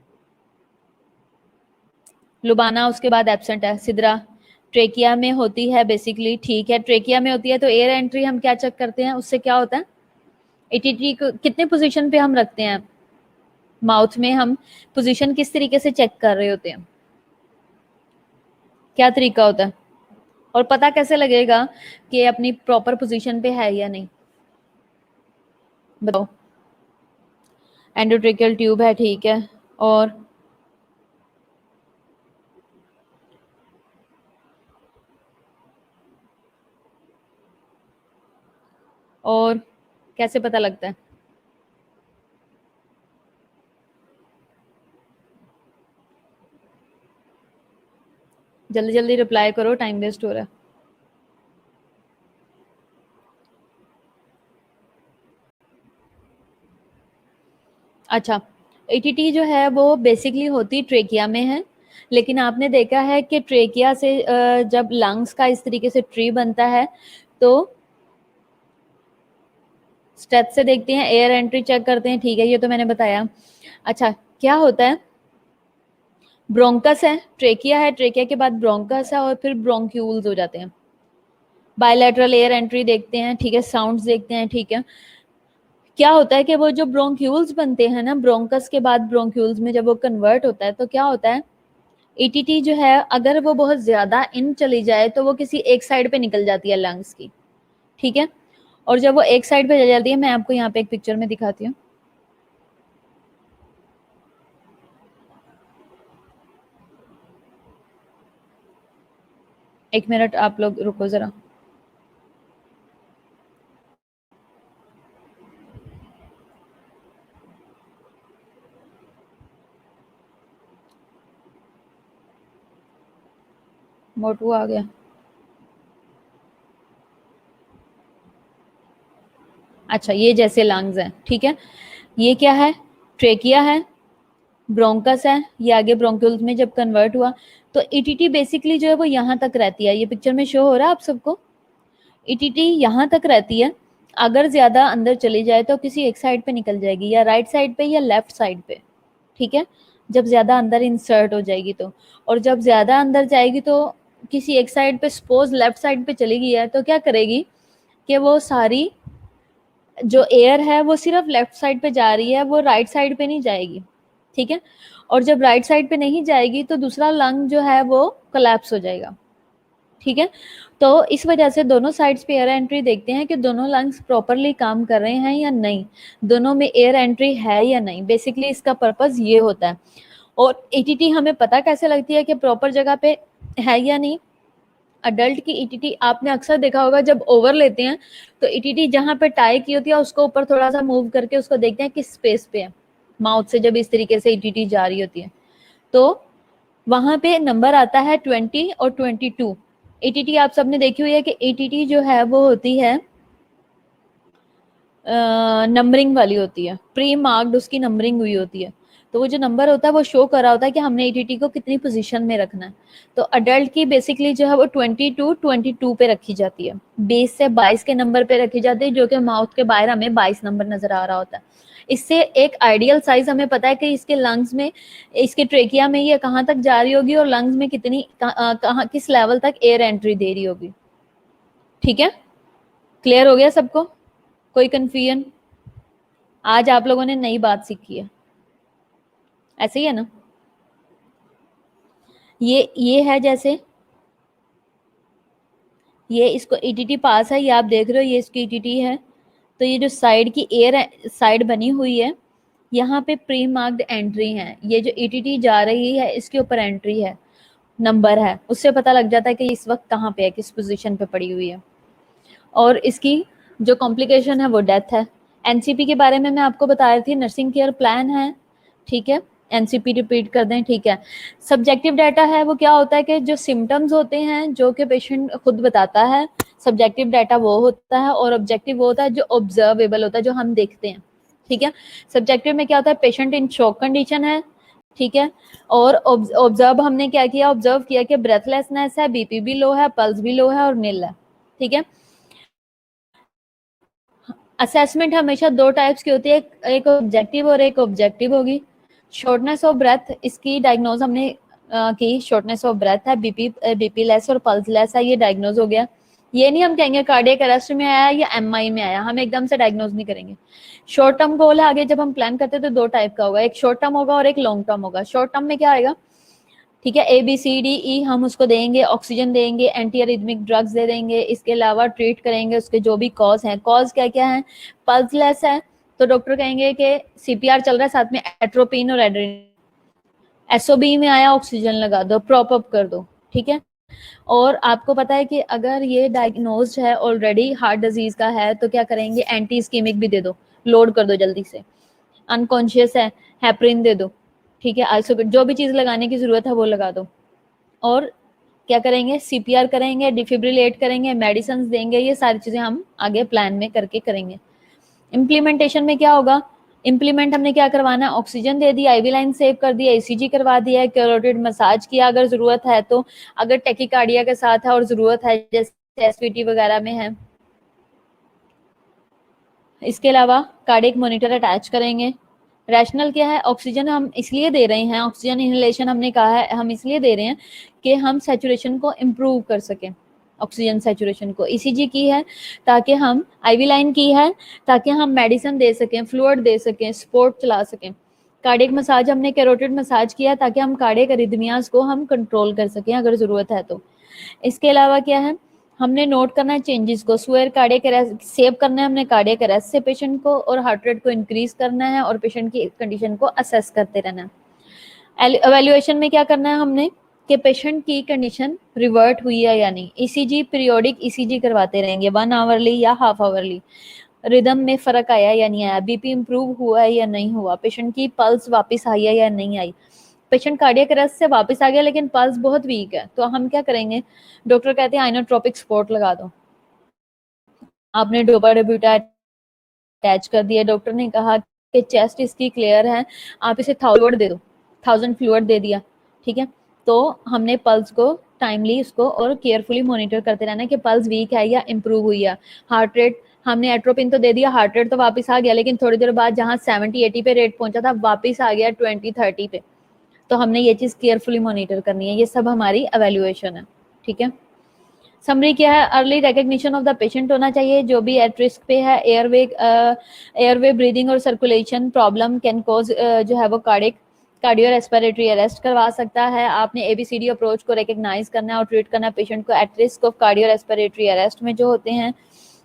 लुबाना उसके बाद एब्सेंट है, सिद्रा। ट्रेकिया में होती है बेसिकली, ठीक है, ट्रेकिया में होती है। तो एयर एंट्री हम क्या चेक करते हैं, उससे क्या होता है, ईटीटी को कितने पोजीशन पे हम रखते हैं, माउथ में हम पोजीशन किस तरीके से चेक कर रहे होते हैं, क्या तरीका होता है, और पता कैसे लगेगा कि अपनी प्रॉपर पोजीशन पे है या नहीं। बताओ। एंडोट्रेकियल ट्यूब है, ठीक है। और और कैसे पता लगता है? जल्दी जल्दी रिप्लाई करो, टाइम वेस्ट हो रहा है। अच्छा, एटीटी जो है वो बेसिकली होती ट्रेकिया में है, लेकिन आपने देखा है कि ट्रेकिया से जब लंग्स का इस तरीके से ट्री बनता है तो स्टेथ से देखते हैं, एयर एंट्री चेक करते हैं, ठीक है, ये तो मैंने बताया। अच्छा, क्या होता है, ब्रोंकस है, ट्रेकिया है, ट्रेकिया के बाद ब्रोंकस है और फिर ब्रोंक्यूल्स हो जाते हैं। बायलैटरल एयर एंट्री देखते हैं, ठीक है, साउंड्स देखते हैं, ठीक है। क्या होता है कि वो जो ब्रोंक्यूल्स बनते हैं ना, ब्रोंकस के बाद ब्रोंक्यूल्स में जब वो कन्वर्ट होता है तो क्या होता है, एटीटी जो है अगर वो बहुत ज्यादा इन चली जाए तो वो किसी एक साइड पे निकल जाती है लंग्स की, ठीक है। और जब वो एक साइड पे चली जाती है, मैं आपको यहाँ पे एक पिक्चर में दिखाती हूँ। एक मिनट आप लोग रुको जरा। मोटू आ गया। अच्छा, ये जैसे लंग्स हैं, ठीक है। ये क्या है, ट्रेकिया है, ब्रोंकस है, ये आगे ब्रोंक्यूल्स में जब कन्वर्ट हुआ तो ईटीटी बेसिकली जो है वो यहाँ तक रहती है। ये पिक्चर में शो हो रहा है आप सबको, ईटीटी यहाँ तक रहती है। अगर ज्यादा अंदर चली जाए तो किसी एक साइड पे निकल जाएगी, या राइट साइड पे या लेफ्ट साइड पे, ठीक है, जब ज्यादा अंदर इंसर्ट हो जाएगी तो। और जब ज्यादा अंदर जाएगी तो किसी एक साइड पे, सपोज लेफ्ट साइड पे चली गई है, तो क्या करेगी कि वो सारी जो एयर है वो सिर्फ लेफ्ट साइड पे जा रही है, वो राइट साइड पे नहीं जाएगी, ठीक है। और जब राइट साइड पे नहीं जाएगी तो दूसरा लंग जो है वो कोलैप्स हो जाएगा, ठीक है। तो इस वजह से दोनों साइड्स पे एयर एंट्री देखते हैं कि दोनों लंग्स प्रॉपरली काम कर रहे हैं या नहीं, दोनों में एयर एंट्री है या नहीं, बेसिकली इसका पर्पस ये होता है। और एटीटी हमें पता कैसे लगती है कि प्रॉपर जगह पे है या नहीं। अडल्ट की ईटीटी आपने अक्सर देखा होगा, जब ओवर लेते हैं तो ईटीटी जहां पे टाई की होती है उसको ऊपर थोड़ा सा मूव करके उसको देखते हैं किस स्पेस पे है, माउथ से जब इस तरीके से ईटीटी जा रही होती है तो वहां पे नंबर आता है 20 और 22। एटीटी आप सबने देखी हुई है कि एटीटी जो है वो होती है नंबरिंग वाली होती है, प्री मार्क्ड उसकी नंबरिंग हुई होती है। तो वो जो नंबर होता है वो शो कर रहा होता है कि हमने एटीटी को कितनी पोजीशन में रखना है। तो अडल्ट की बेसिकली जो है वो 22 पे रखी जाती है, 20 से 22 के नंबर पे रखी जाती है, जो कि माउथ के बाहर हमें 22 नंबर नजर आ रहा होता है। इससे एक आइडियल साइज हमें पता है कि इसके लंग्स में, इसके ट्रेकिया में ये कहाँ तक जा रही होगी और लंग्स में कितनी कहाँ किस लेवल तक एयर एंट्री दे रही होगी, ठीक है। क्लियर हो गया सबको, कोई कंफ्यूजन? आज आप लोगों ने नई बात सीखी है, ऐसे ही है ना। ये है जैसे, ये इसको ईटीटी पास है, ये आप देख रहे हो, ये इसकी ईटीटी है। तो ये जो साइड की एयर साइड बनी हुई है, यहाँ पे प्री मार्क्ड एंट्री है, ये जो ईटीटी जा रही है इसके ऊपर एंट्री है, नंबर है, उससे पता लग जाता है कि इस वक्त कहाँ पे है, किस पोजीशन पे पड़ी हुई है। और इसकी जो कॉम्प्लिकेशन है वो डेथ है। एनसीपी के बारे में मैं आपको बता रही थी, नर्सिंग केयर प्लान है, ठीक है। एनसीपी रिपीट कर दें, ठीक है। सब्जेक्टिव डाटा है, वो क्या होता है कि जो सिम्टम्स होते हैं जो कि पेशेंट खुद बताता है, सब्जेक्टिव डाटा वो होता है, और ऑब्जेक्टिव वो होता है जो ऑब्जर्वेबल होता है, जो हम देखते हैं, ठीक है। सब्जेक्टिव में क्या होता है, पेशेंट इन शॉक कंडीशन है, ठीक है। और ऑब्जर्व हमने क्या किया, ऑब्जर्व किया कि ब्रेथलेसनेस है, बीपी भी लो है, पल्स भी लो है और नील है, ठीक है। असेसमेंट हमेशा दो टाइप्स की होती है, एक ऑब्जेक्टिव और एक ऑब्जेक्टिव होगी। शॉर्टनेस ऑफ ब्रेथ, इसकी डायग्नोज हमने की, शॉर्टनेस ऑफ ब्रेथ है, बीपी लेस और पल्स लेस है, ये डायग्नोज हो गया। ये नहीं हम कहेंगे कार्डियक अरेस्ट में आया या एमआई में आया, हम एकदम से डायग्नोज नहीं करेंगे। शॉर्ट टर्म गोल है, आगे जब हम प्लान करते हैं तो दो टाइप का होगा, एक शॉर्ट टर्म होगा और एक लॉन्ग टर्म होगा। शॉर्ट टर्म में क्या आएगा, ठीक है, A B C D E हम उसको देंगे, ऑक्सीजन देंगे, एंटी अरिथमिक ड्रग्स दे देंगे, इसके अलावा ट्रीट करेंगे उसके जो भी कॉज हैं। कॉज क्या क्या है, पल्स लेस है, तो डॉक्टर कहेंगे कि सीपीआर चल रहा है, साथ में एट्रोपिन और एड्रेनालिन, एसओबी में आया ऑक्सीजन लगा दो, प्रॉप अप कर दो, ठीक है। और आपको पता है कि अगर ये डायग्नोज्ड है ऑलरेडी, हार्ट डिजीज का है, तो क्या करेंगे, एंटी इस्कीमिक भी दे दो, लोड कर दो जल्दी से। अनकॉन्शियस है, हेपरिन दे दो, ठीक है, आइसोबेट, जो भी चीज लगाने की जरूरत है वो लगा दो। और क्या करेंगे, सीपीआर करेंगे, डिफिब्रिलेट करेंगे, मेडिसिन देंगे, ये सारी चीजें हम आगे प्लान में करके करेंगे। इम्प्लीमेंटेशन में क्या होगा, इम्प्लीमेंट हमने क्या करवाना है, ऑक्सीजन दे दी, आईवी लाइन सेव कर दी, एसीजी करवा दिया है, कैरोटिड मसाज किया अगर जरूरत है तो, अगर टेकिकार्डिया के साथ है और जरूरत है जैसे एसवीटी वगैरह में है। इसके अलावा कार्डियक मॉनिटर अटैच करेंगे। रैशनल क्या है, ऑक्सीजन हम इसलिए दे रहे हैं, ऑक्सीजन इनहेलेशन हमने कहा है हम इसलिए दे रहे हैं कि हम सैचुरेशन को इम्प्रूव कर सकें, ऑक्सीजन सैचुरेशन को। ईसीजी की है ताकि हम, आईवी लाइन की है ताकि हम मेडिसिन दे सकें, फ्लूइड दे सकें, स्पोर्ट चला सकें। कार्डियक मसाज हमने कैरोटिड मसाज किया ताकि हम कार्डियक अरिथमियाज को हम कंट्रोल कर सकें अगर जरूरत है तो। इसके अलावा क्या है, हमने नोट करना है चेंजेस को, स्वेयर कार्डियक अरेस्ट सेव करना है हमने कार्डियक अरेस्ट से पेशेंट को, और हार्ट रेट को इंक्रीज करना है और पेशेंट की कंडीशन को असेस करते रहना है। एवेल्युएशन में क्या करना है हमने, कि पेशेंट की कंडीशन रिवर्ट हुई है या नहीं। ईसीजी पीरियोडिक ईसीजी करवाते रहेंगे, 1 आवरली या हाफ आवरली। रिदम में फर्क आया या नहीं आया, बीपी इंप्रूव हुआ है या नहीं हुआ, पेशेंट की पल्स वापस आई है या नहीं आई। पेशेंट कार्डियक अरेस्ट से वापस आ गया लेकिन पल्स बहुत वीक है, तो हम क्या करेंगे, डॉक्टर कहते हैं आइनोट्रोपिक सपोर्ट लगा दो। आपने डोपाडेब्यूटा अटैच कर दिया, डॉक्टर ने कहा कि चेस्ट इसकी क्लियर है, आप इसे 1000 दे दो, 1000 फ्लूइड दे दिया, ठीक है। तो हमने पल्स को टाइमली उसको और केयरफुली मॉनिटर करते रहना है कि पल्स वीक है या इंप्रूव हुई है। हार्ट रेट हमने एट्रोपिन तो दे दिया, हार्ट रेट तो वापस आ गया, लेकिन थोड़ी देर बाद जहाँ 70-80 पे रेट पहुंचा था वापस आ गया 20-30 पे। तो हमने ये चीज केयरफुली मॉनिटर करनी है। ये सब हमारी एवेल्युएशन है, ठीक है। समरी क्या है, early recognition of the patient होना चाहिए, जो भी एट रिस्क पे है, एयरवे ब्रीदिंग और सर्कुलेशन प्रॉब्लम कैन कॉज जो है वो कार्डियो रेस्पिरेटरी अरेस्ट करवा सकता है। आपने एबीसीडी अप्रोच को रिकग्नाइज करना है और ट्रीट करना है पेशेंट को at risk of cardio respiratory arrest में जो होते हैं।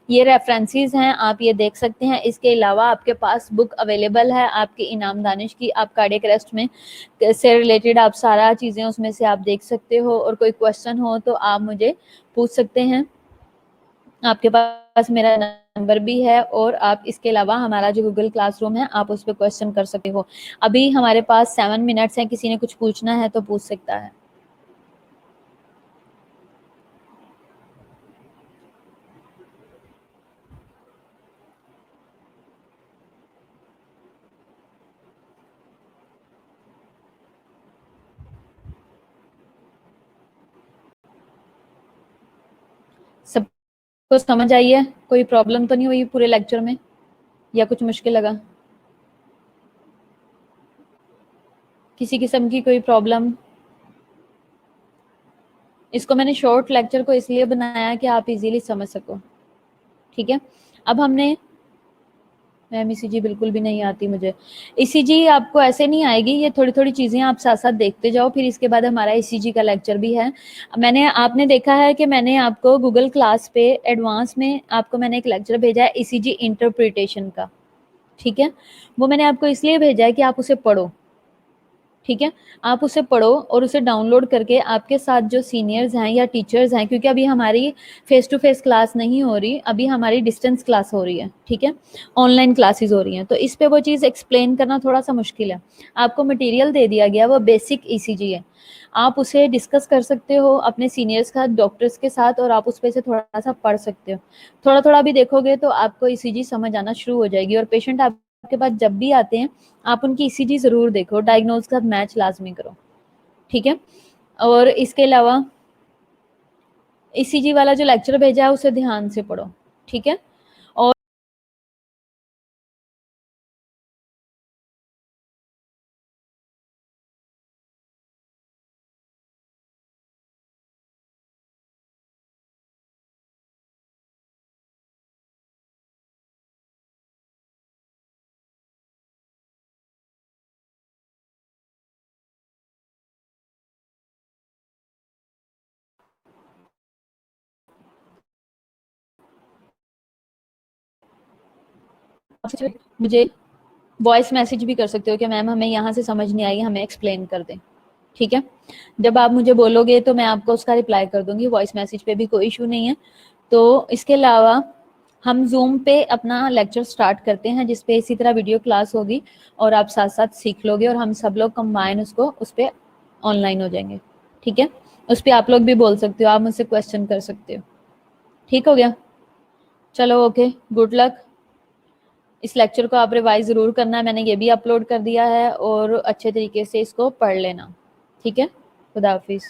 ये रेफरेंसेस हैं, आप ये देख सकते हैं। इसके अलावा आपके पास बुक अवेलेबल है आपके इनाम दानिश की, आप कार्डियक अरेस्ट में से रिलेटेड आप सारा चीज़ें उसमें से आप देख सकते हो, और कोई क्वेश्चन हो तो आप मुझे पूछ सकते हैं। आपके पास मेरा नंबर भी है, और आप इसके अलावा हमारा जो गूगल क्लासरूम है आप उस पर क्वेश्चन कर सकते हो। अभी हमारे पास 7 मिनट्स हैं, किसी ने कुछ पूछना है तो पूछ सकता है। सबको समझ आई है? कोई प्रॉब्लम तो नहीं हुई पूरे लेक्चर में, या कुछ मुश्किल लगा? किसी किस्म की कोई प्रॉब्लम? इसको मैंने शॉर्ट लेक्चर को इसलिए बनाया कि आप इजीली समझ सको, ठीक है। अब हमने, मैम ईसीजी बिल्कुल भी नहीं आती मुझे। ईसीजी आपको ऐसे नहीं आएगी, ये थोड़ी थोड़ी चीज़ें आप साथ साथ देखते जाओ, फिर इसके बाद हमारा ईसीजी का लेक्चर भी है। मैंने, आपने देखा है कि मैंने आपको गूगल क्लास पे एडवांस में आपको मैंने एक लेक्चर भेजा है ईसीजी इंटरप्रिटेशन का, ठीक है। वो मैंने आपको इसलिए भेजा है कि आप उसे पढ़ो, ठीक है। आप उसे पढ़ो और उसे डाउनलोड करके आपके साथ जो सीनियर्स हैं या टीचर्स हैं, क्योंकि अभी हमारी फेस टू फेस क्लास नहीं हो रही, अभी हमारी डिस्टेंस क्लास हो रही है, ठीक है, ऑनलाइन क्लासेस हो रही हैं, तो इस पे वो चीज़ एक्सप्लेन करना थोड़ा सा मुश्किल है। आपको मटेरियल दे दिया गया, वो बेसिक ईसीजी है, आप उसे डिस्कस कर सकते हो अपने सीनियर्स के साथ, डॉक्टर्स के साथ, और आप उस पे से थोड़ा सा पढ़ सकते हो। थोड़ा थोड़ा भी देखोगे तो आपको ईसीजी समझ आना शुरू हो जाएगी। और पेशेंट आपके पास जब भी आते हैं आप उनकी ईसीजी जरूर देखो, डायग्नोज के साथ मैच लाजमी करो, ठीक है। और इसके अलावा ईसीजी वाला जो लेक्चर भेजा है उसे ध्यान से पढ़ो, ठीक है। और मुझे वॉइस मैसेज भी कर सकते हो कि मैम हमें यहाँ से समझ नहीं आई, हमें एक्सप्लेन कर दें, ठीक है। जब आप मुझे बोलोगे तो मैं आपको उसका रिप्लाई कर दूंगी, वॉइस मैसेज पे भी कोई इशू नहीं है। तो इसके अलावा हम जूम पे अपना लेक्चर स्टार्ट करते हैं, जिसपे इसी तरह वीडियो क्लास होगी और आप साथ साथ सीख लोगे और हम सब लोग कंबाइन उसको उस पर ऑनलाइन हो जाएंगे, ठीक है। उस पर आप लोग भी बोल सकते हो, आप मुझसे क्वेश्चन कर सकते हो, ठीक हो गया। चलो ओके, गुड लक। इस लेक्चर को आप रिवाइज ज़रूर करना है, मैंने ये भी अपलोड कर दिया है, और अच्छे तरीके से इसको पढ़ लेना, ठीक है। खुदा हाफिज़।